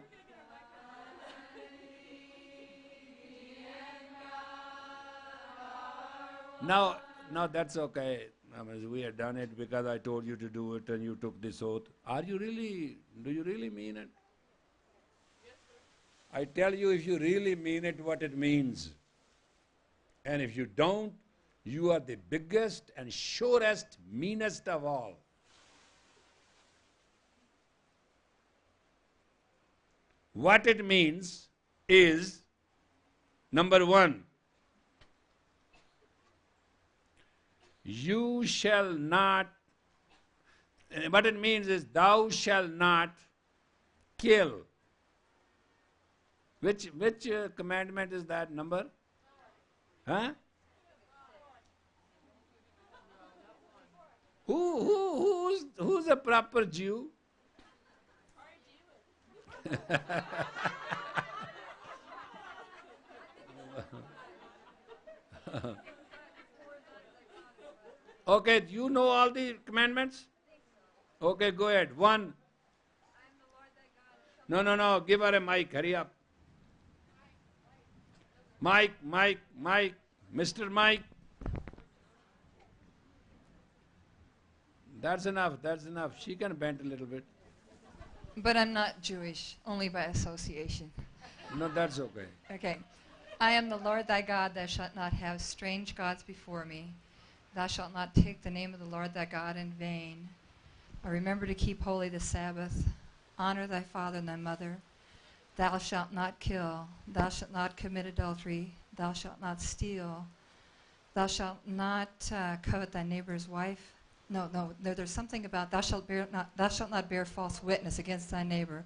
Now that's okay. We have done it because I told you to do it and you took this oath. Do you really mean it? I tell you, if you really mean it, what it means. And if you don't, you are the biggest and surest, meanest of all. What it means is, number one, you shall not, what it means is, thou shalt not kill. Which commandment is that number? Huh? Who's a proper Jew? Okay, do you know all the commandments? Okay, go ahead. One. No, give her a mic, hurry up. Mike, Mr. Mike. That's enough. She can bend a little bit. But I'm not Jewish, only by association. No, that's okay. Okay. I am the Lord thy God, thou shalt not have strange gods before me. Thou shalt not take the name of the Lord thy God in vain. Remember to keep holy the Sabbath. Honor thy father and thy mother. Thou shalt not kill. Thou shalt not commit adultery. Thou shalt not steal. Thou shalt not covet thy neighbor's wife. No, there's something about thou shalt not bear false witness against thy neighbor.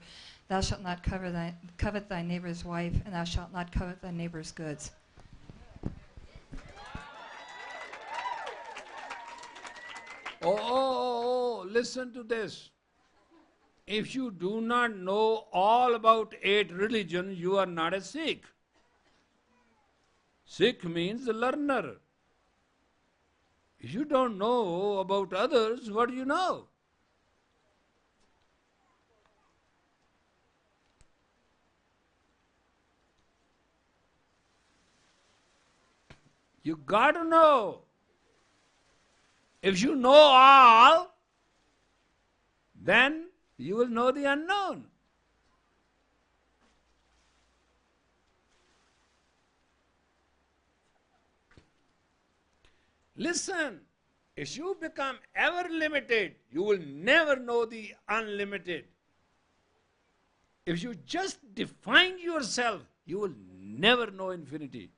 Thou shalt not covet thy neighbor's wife, and thou shalt not covet thy neighbor's goods. Oh, listen to this. If you do not know all about 8 religions, you are not a Sikh. Sikh means learner. If you don't know about others, what do you know? You got to know. If you know all, then you will know the unknown. Listen, if you become ever limited, you will never know the unlimited. If you just define yourself, you will never know infinity.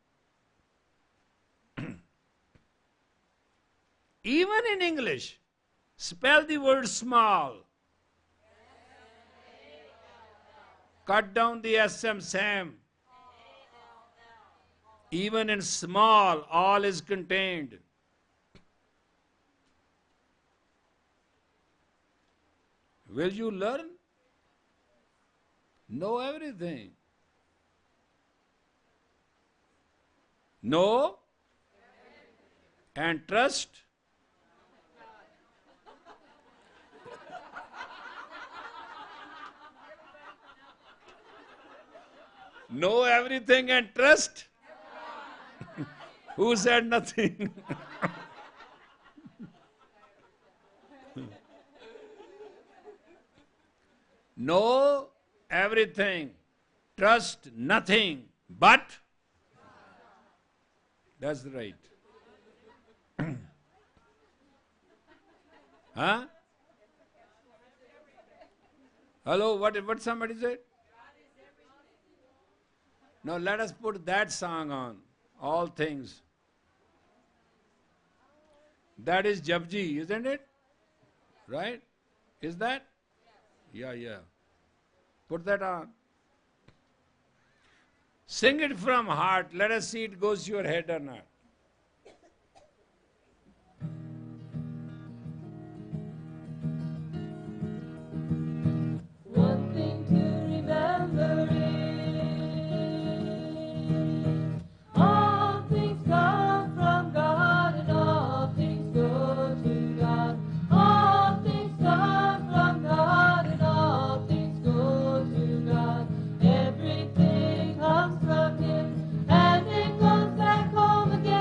Even in English, spell the word small. Cut down the SM, Sam. Even in small, all is contained. Will you learn? Know everything. Know and trust. Know everything and trust? Who said nothing? Know everything, trust nothing, but that's right. Huh? Hello, what somebody said? Now let us put that song on, all things. That is Japji, isn't it? Right? Is that? Yeah. Put that on. Sing it from heart. Let us see it goes to your head or not. One thing to remember is all things come from God and all things go to God. All things come from God and all things go to God. Everything comes from Him and it goes back home again.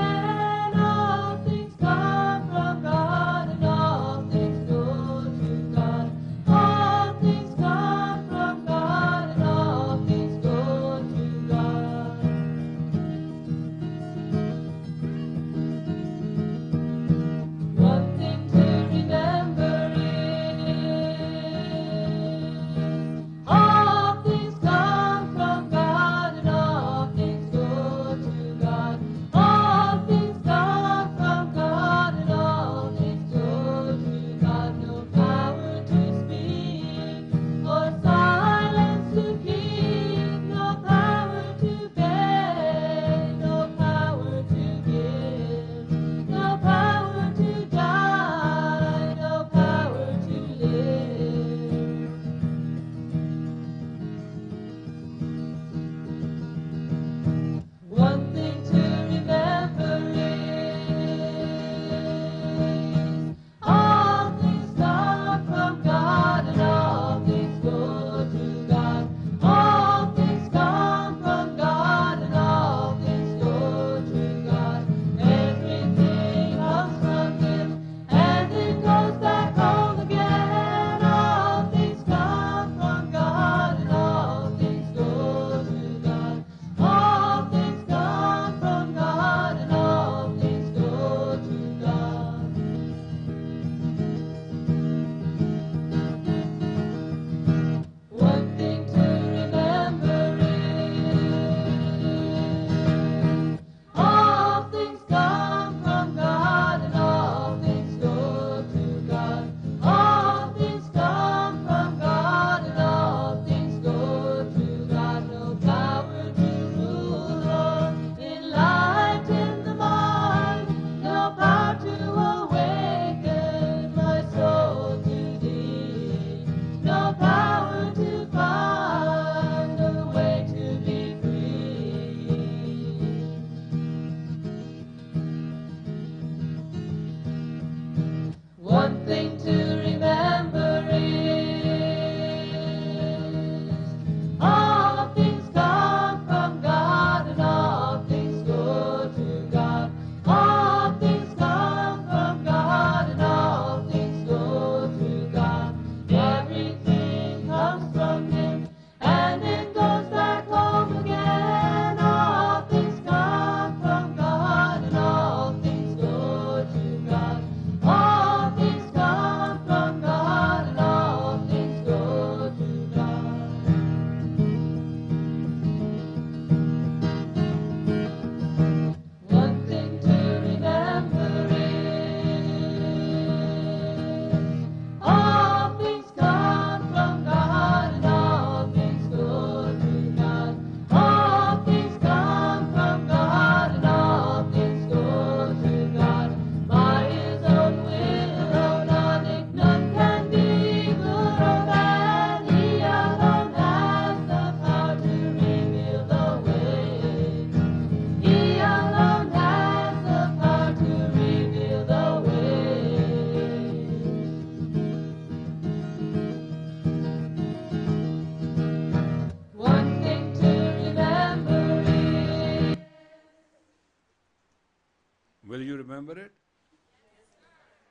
remember it?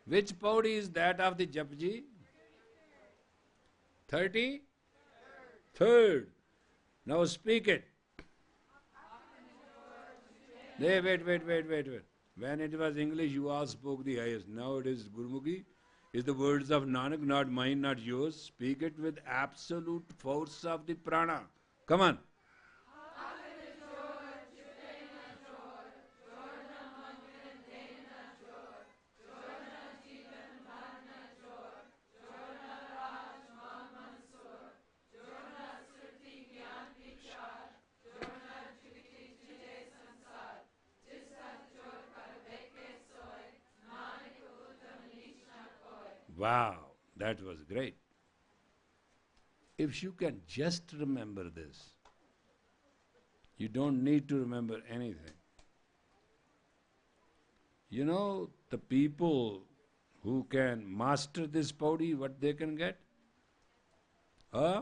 Which paudi is that of the Japji? 33rd. Now speak it. Wait. When it was English, you all spoke the highest. Now it is Gurmukhi. Is the words of Nanak, not mine, not yours. Speak it with absolute force of the prana. Come on. Wow, that was great. If you can just remember this, you don't need to remember anything. You know, the people who can master this paudi, what they can get? Huh?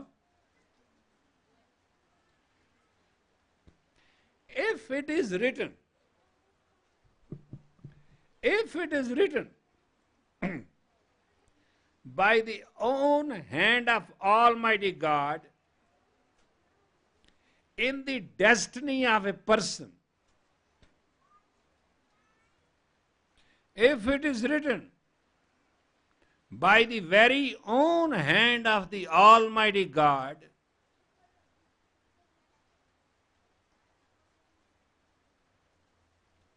If it is written, by the own hand of Almighty God, in the destiny of a person, if it is written by the very own hand of the Almighty God,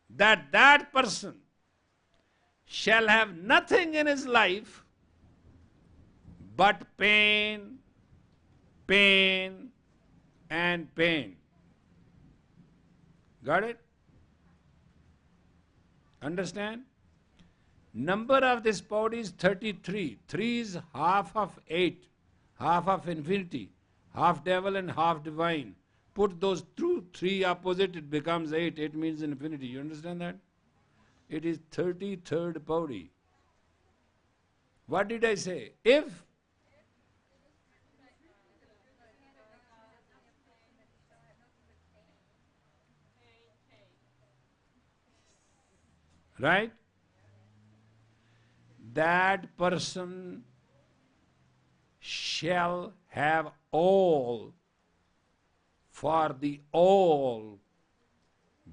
that person shall have nothing in his life but pain, pain, and pain. Got it? Understand? Number of this paudi is 33. 3 is half of 8, half of infinity, half devil and half divine. Put those two, 3 opposite, it becomes 8. 8 means infinity. You understand that? It is 33rd paudi. What did I say? If right? That person shall have all for the all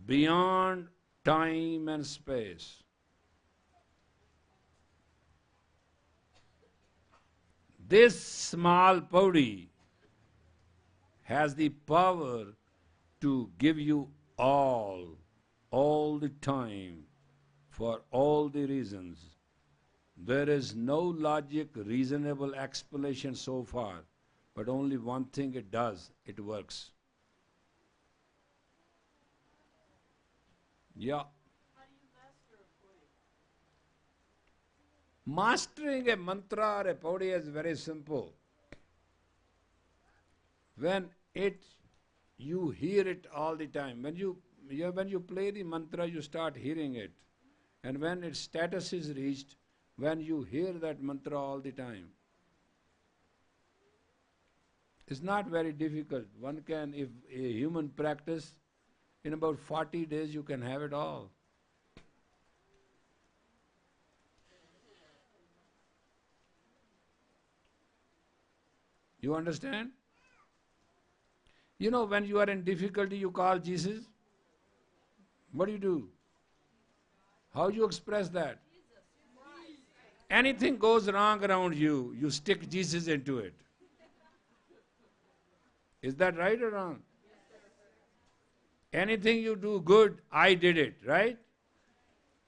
beyond time and space. This small paudi has the power to give you all the time, for all the reasons. There is no logic, reasonable explanation so far, but only one thing it does, it works. Yeah. Mastering a mantra or a paudi is very simple. When you hear it all the time. When you play the mantra, you start hearing it. And when its status is reached, when you hear that mantra all the time, it's not very difficult. One can, if a human practice, in about 40 days you can have it all. You understand? You know, when you are in difficulty, you call Jesus. What do? How you express that? Anything goes wrong around you, you stick Jesus into it. Is that right or wrong? Anything you do good, I did it, right?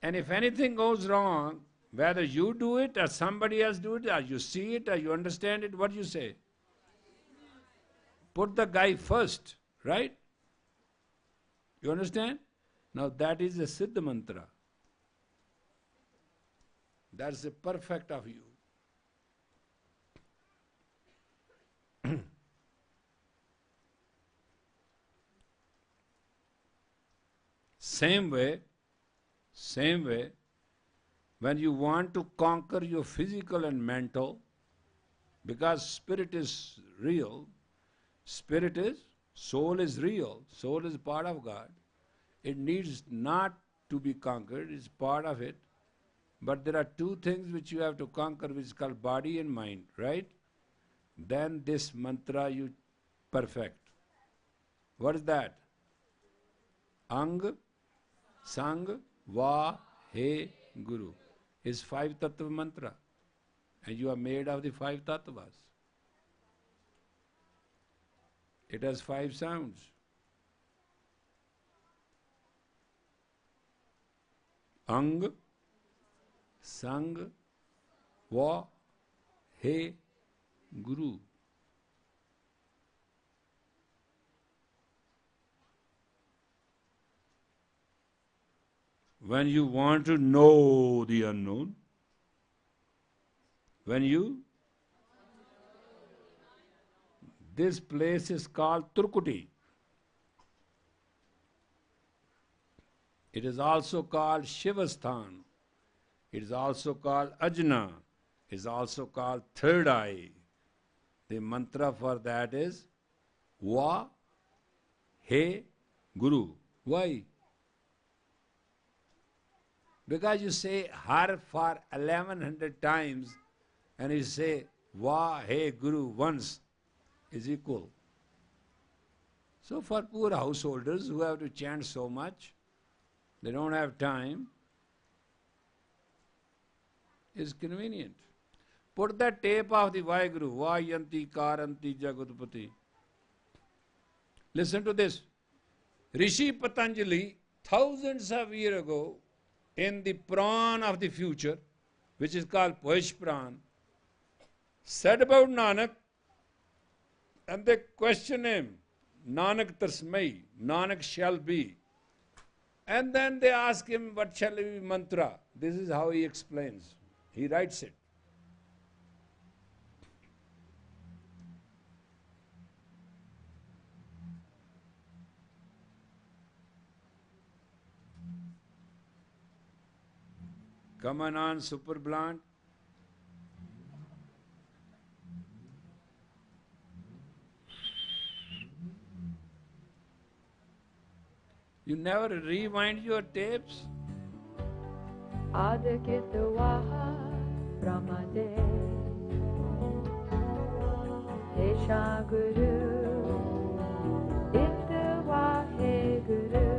And if anything goes wrong, whether you do it or somebody else do it, or you see it or you understand it, what do you say? Put the guy first, right? You understand? Now that is a Siddha mantra. That's the perfect of you. Same way, when you want to conquer your physical and mental, because spirit is real, soul is real, soul is part of God, it needs not to be conquered, it's part of it. But there are two things which you have to conquer, which is called body and mind, right? Then this mantra you perfect. What is that? Ang, Sang, Va, He, Guru. Is 5 tattva mantra. And you are made of the 5 tattvas. It has 5 sounds. Ang, Sang, Va, He, Guru. When you want to know the unknown, this place is called Turkuti. It is also called Shivasthan. It is also called Ajna. It is also called third eye. The mantra for that is Va, He, Guru. Why? Because you say Har for 1100 times and you say Va, He, Guru once is equal. So for poor householders who have to chant so much, they don't have time, it's convenient. Put the tape of the Vaheguru, Vayanti Karanti Jagatpati. Listen to this. Rishi Patanjali, thousands of years ago, in the Pran of the future, which is called Poish Pran, said about Nanak, and they question him, Nanak Tasmai, Nanak shall be. And then they ask him, what shall be mantra? This is how he explains. He writes it. Come on, super blonde. You never rewind your tapes? Adakitwaha Brahmade Desha Guru Itwahe Guru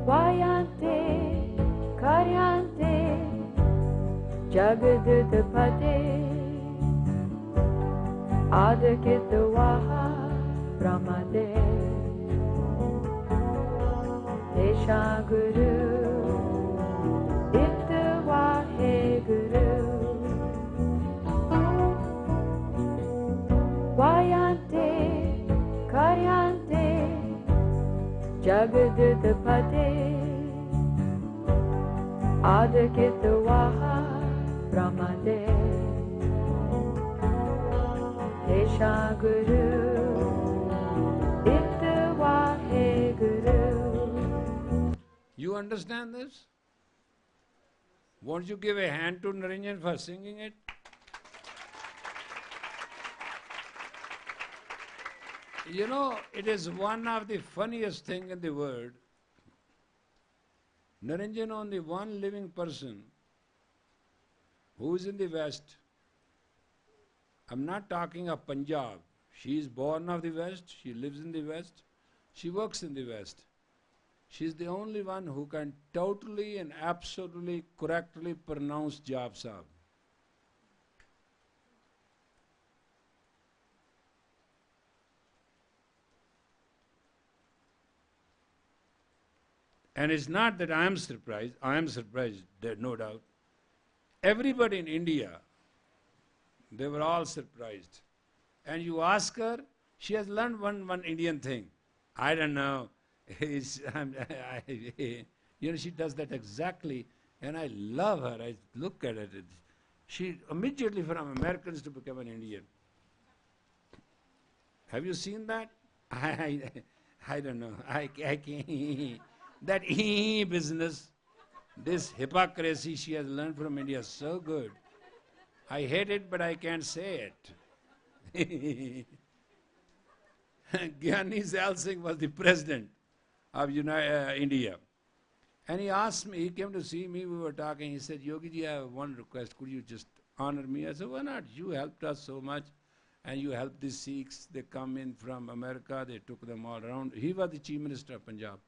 Vayante Karyante Jagadutpate Adakitwaha Brahmade Desha Guru Itwahe Guru Vayante Karyante Jagadutpate Adakitwaha Brahmade Desha Guru Itwahe Guru. You understand this? Won't you give a hand to Naranjan for singing it? You know, it is one of the funniest things in the world. Naranjan, only one living person who is in the West. I'm not talking of Punjab. She is born of the West, she lives in the West, she works in the West. She is the only one who can totally and absolutely correctly pronounce Jap Sahib. And it's not that I am surprised, there no doubt. Everybody in India, they were all surprised. And you ask her, she has learned one Indian thing. I don't know. She does that exactly, and I love her. I look at it. She immediately from Americans to become an Indian. Have you seen that? I don't know. I can't. That business, this hypocrisy she has learned from India so good. I hate it, but I can't say it. Gyani Zail Singh was the president of India. And he asked me, he came to see me, we were talking, he said, Yogi ji, I have one request, could you just honor me? I said, why not? You helped us so much, and you helped the Sikhs. They come in from America, they took them all around. He was the Chief Minister of Punjab.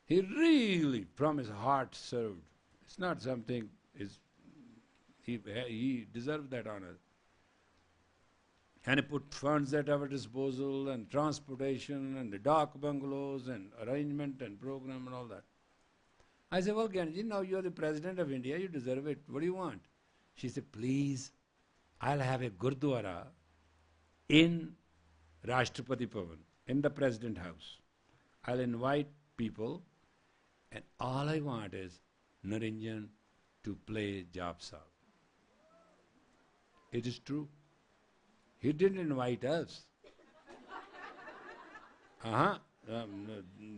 He really, from his heart, served. It's not something, he deserved that honor. And he put funds at our disposal, and transportation, and the dark bungalows, and arrangement, and program, and all that. I said, well, Gyanji, now you're the President of India, you deserve it. What do you want? She said, please, I'll have a Gurdwara in Rashtrapati Bhavan, in the President House. I'll invite people, and all I want is Naranjan to play Jap Sahib. It is true. He didn't invite us.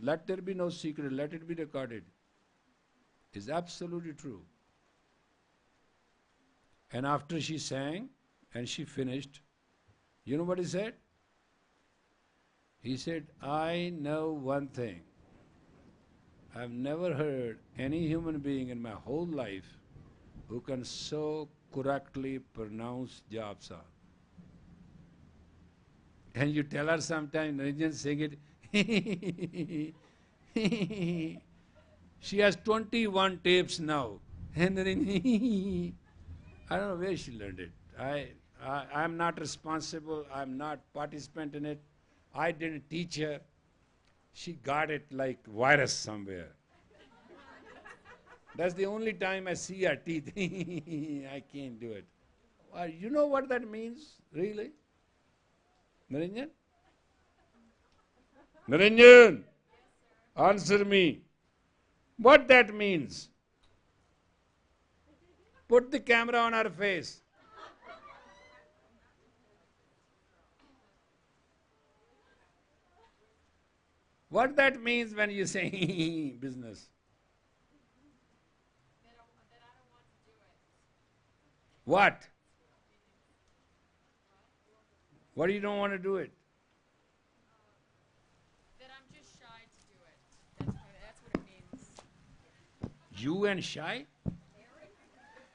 Let there be no secret, let it be recorded. It's absolutely true. And after she sang and she finished, you know what he said? He said, I know one thing. I've never heard any human being in my whole life who can so correctly pronounce Jap Sahib. And you tell her sometime, Naranjan, sing it. She has 21 tapes now. And I don't know where she learned it. I'm not responsible. I'm not participant in it. I didn't teach her. She got it like virus somewhere. That's the only time I see her teeth. I can't do it. You know what that means, really? Naranjan? Naranjan, answer me. What that means? Put the camera on her face. What that means when you say business? That I don't want to do it. What? What do you don't want to do it? That I'm just shy to do it. That's what it means. You and shy?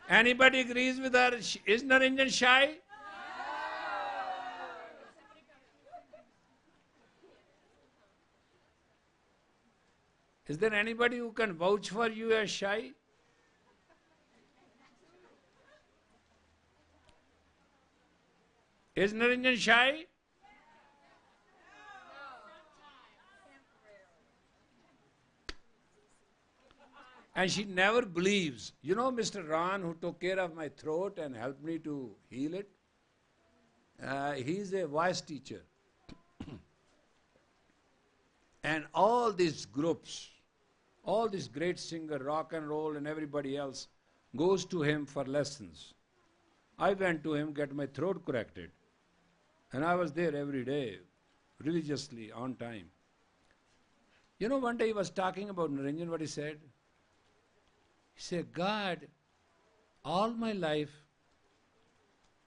Anybody agrees with her? Is Naranjan shy? Is there anybody who can vouch for you as shy? Is Naranjan shy? And she never believes. You know Mr. Ran, who took care of my throat and helped me to heal it? He's a voice teacher. And all these groups, all these great singer, rock and roll and everybody else, goes to him for lessons. I went to him, get my throat corrected. And I was there every day, religiously, on time. You know, one day he was talking about Naranjan, what he said? He said, God, all my life,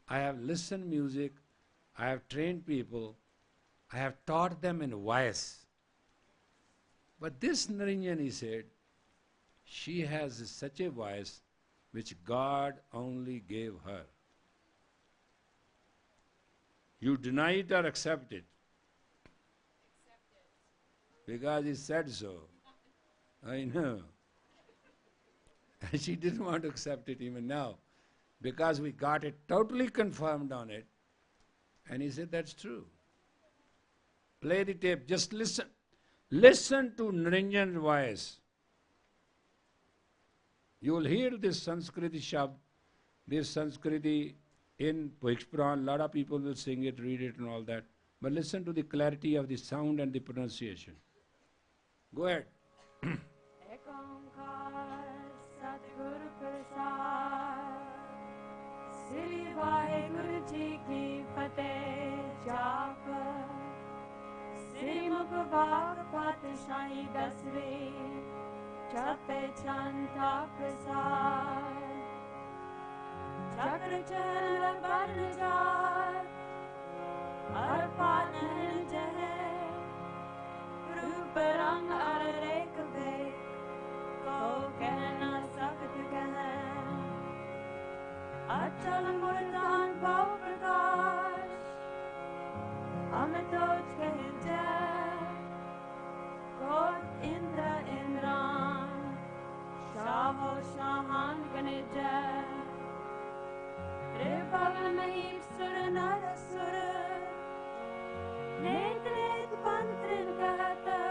I have listened music, I have trained people, I have taught them in voice. But this Naranjan, he said, she has such a voice which God only gave her. You deny it or accept it? Accept it. Because he said so. I know. She didn't want to accept it even now. Because we got it totally confirmed on it. And he said, that's true. Play the tape, just listen. Listen to Naranjan's voice. You will hear this Sanskriti Shabd, this Sanskriti in Puran. A lot of people will sing it, read it and all that. But listen to the clarity of the sound and the pronunciation. Go ahead. Sri Vaheguru Ji Ki Fateh Jaap Sri Mukh Bhagavad Shahi Dasve Chape Chanta Prasad Chakra Chandra Barjar Arpan Jai perang arekave ko kena sakatgahan achal murdan bhav prakash amitoj kahte God Indra Indran Shaho Shahan Ganija Ripavan Mahim Sura Nara Sura Netret Pantrin Gata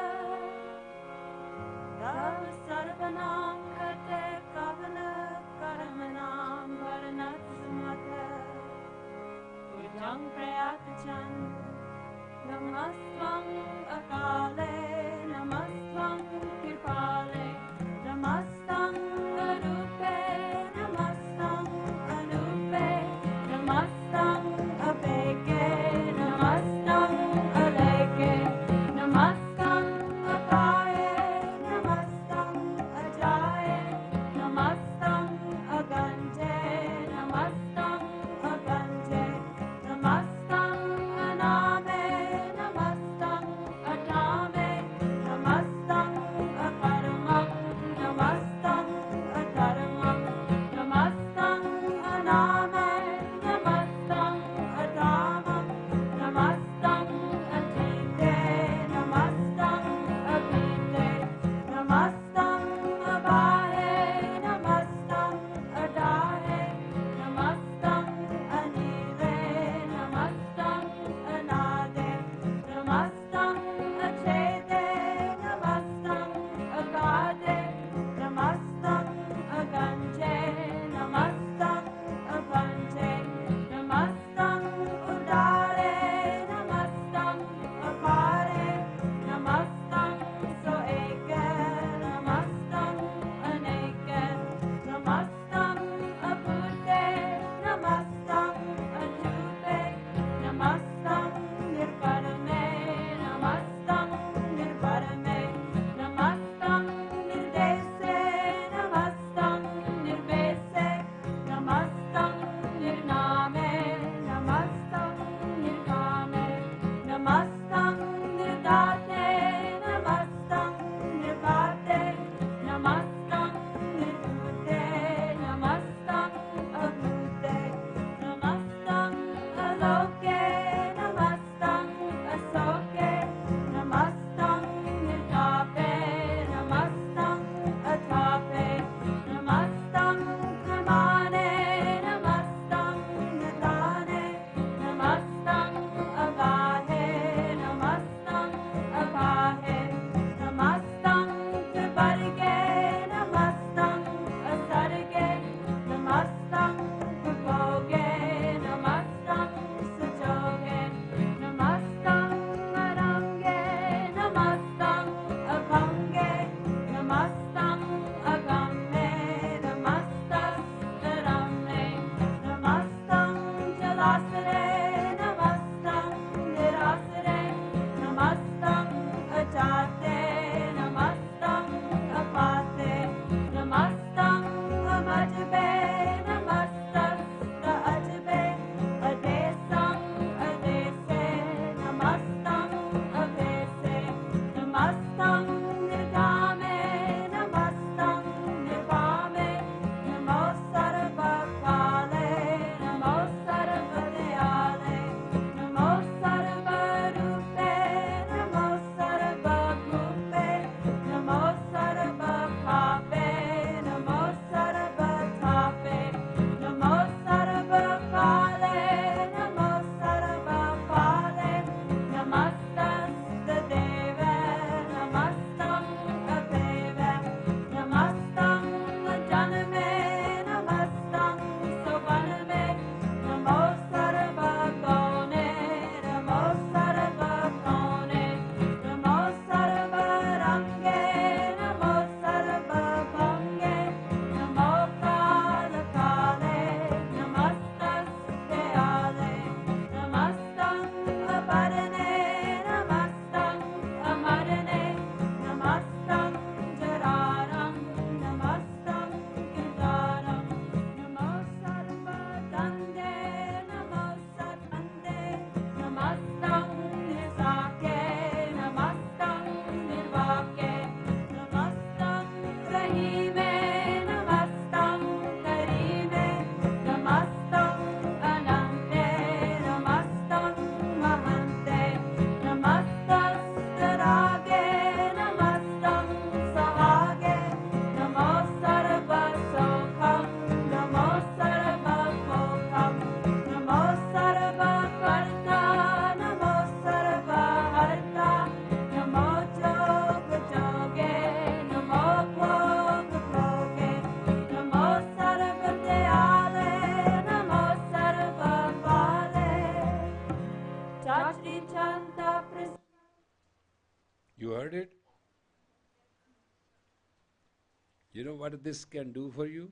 You know what this can do for you?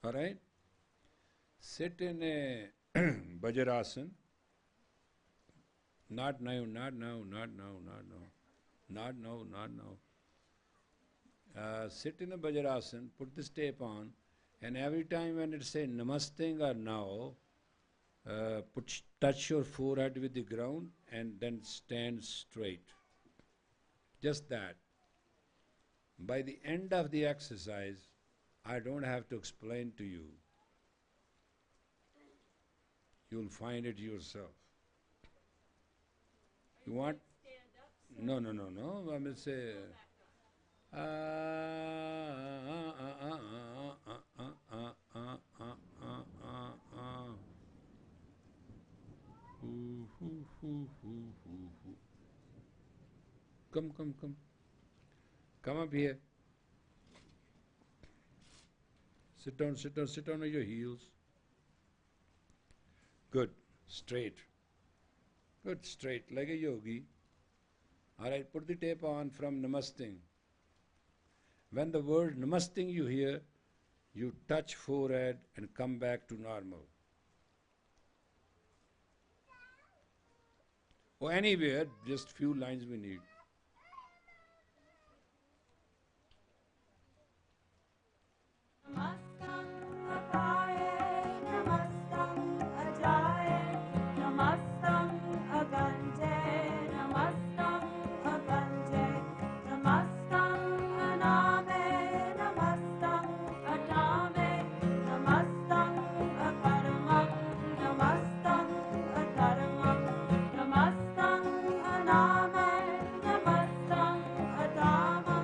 All right? Sit in a Vajrasana. Not now, not now, not now, not now. Not now, not now. Sit in a Vajrasana, put this tape on, and every time when it says Namasting or now, touch your forehead with the ground and then stand straight. Just that. By the end of the exercise, I don't have to explain to you. You'll find it yourself. You want? No. I will say. Come. Come up here. Sit down on your heels. Good, straight. Good, straight, like a yogi. Alright, put the tape on from Namasting. When the word Namasting you hear, you touch forehead and come back to normal. Or anywhere, just few lines we need. Namastam Apare, Namastam Ajaye, Namastam Agante, Namastam Agante, Namastam Aname, Namastam Atame, Namastam Akarma, Namastam Akarma, Namastam Aname, Namastam Atama,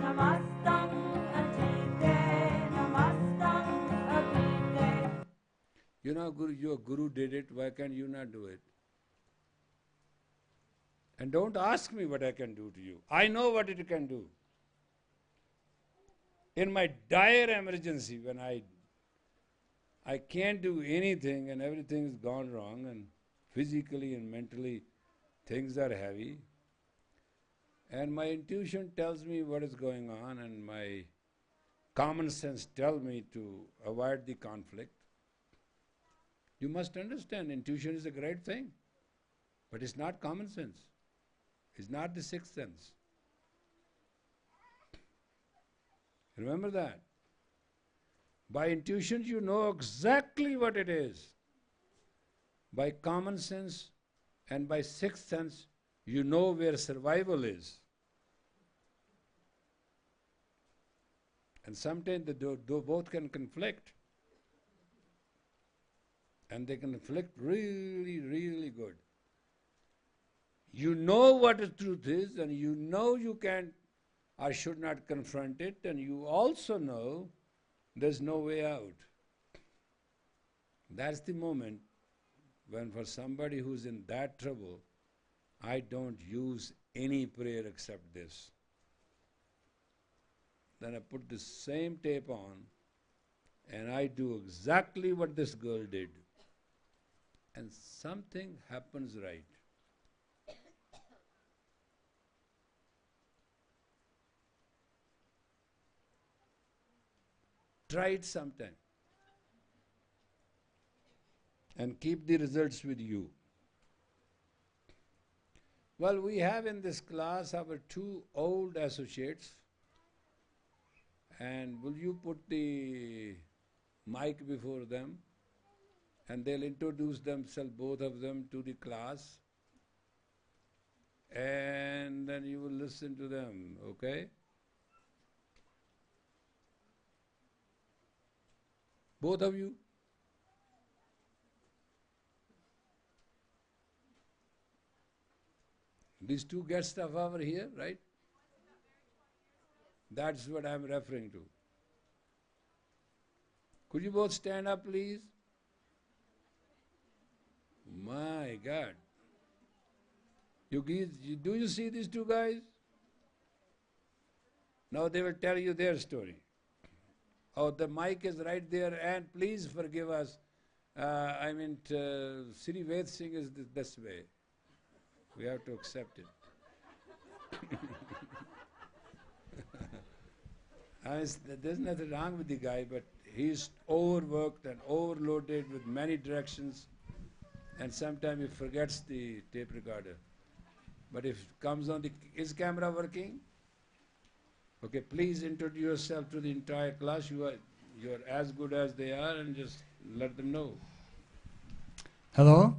Namastam Ajite, Namastam Abhite. You know, your guru did it, why can't you not do it? And don't ask me what I can do to you. I know what it can do. In my dire emergency, when I can't do anything and everything's gone wrong and physically and mentally things are heavy, and my intuition tells me what is going on and my common sense tells me to avoid the conflict. You must understand, intuition is a great thing, but it's not common sense. It's not the sixth sense. Remember that. By intuition you know exactly what it is. By common sense and by sixth sense you know where survival is. And sometimes both can conflict. And they conflict really, really good. You know what the truth is, and you know you can't or should not confront it, and you also know there's no way out. That's the moment when for somebody who's in that trouble, I don't use any prayer except this. Then I put the same tape on and I do exactly what this girl did. And something happens right. Try it sometime. And keep the results with you. Well, we have in this class our two old associates. And will you put the mic before them? And they'll introduce themselves, both of them, to the class. And then you will listen to them, okay? Both of you? These two guests of ours here, right? That's what I'm referring to. Could you both stand up, please? My God. Do you see these two guys? Now they will tell you their story. Oh, the mic is right there, and please forgive us. Sri Ved Singh is this way. We have to accept it. There's nothing wrong with the guy, but he's overworked and overloaded with many directions, and sometimes he forgets the tape recorder. But if it comes on is camera working? Okay, please introduce yourself to the entire class. You're as good as they are, and just let them know. Hello.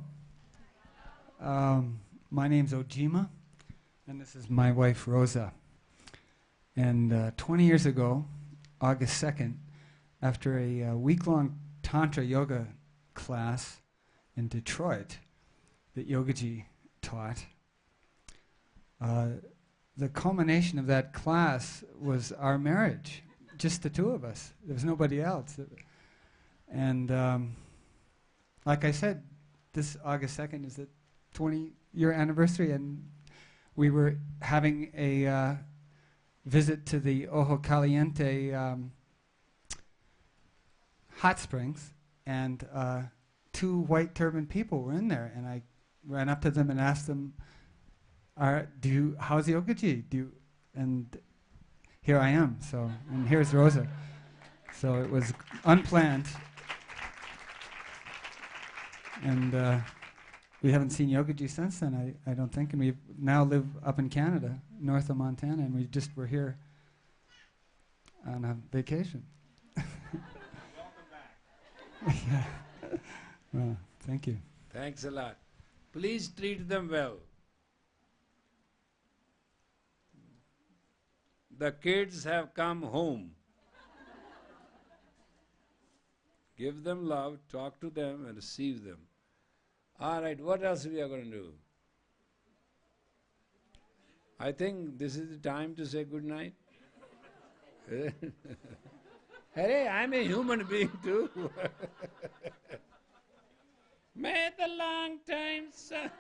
My name's Ojima, and this is my wife Rosa. And 20 years ago, August 2nd, after a week-long Tantra yoga class in Detroit that Yogaji taught, the culmination of that class was our marriage, just the two of us. There was nobody else. And like I said, this August 2nd is the 20-year anniversary, and we were having a visit to the Ojo Caliente hot springs, and two white turban people were in there, and I ran up to them and asked them, how's Yogaji? And here I am, and here's Rosa. So it was unplanned, and we haven't seen Yogaji since then, I don't think, and we now live up in Canada, north of Montana, and we just were here on a vacation. Welcome back. Yeah. Well, thank you. Thanks a lot. Please treat them well. The kids have come home. Give them love, talk to them, and receive them. All right, what else we are going to do? I think this is the time to say good night. Hey, I'm a human being too. May the long time sun.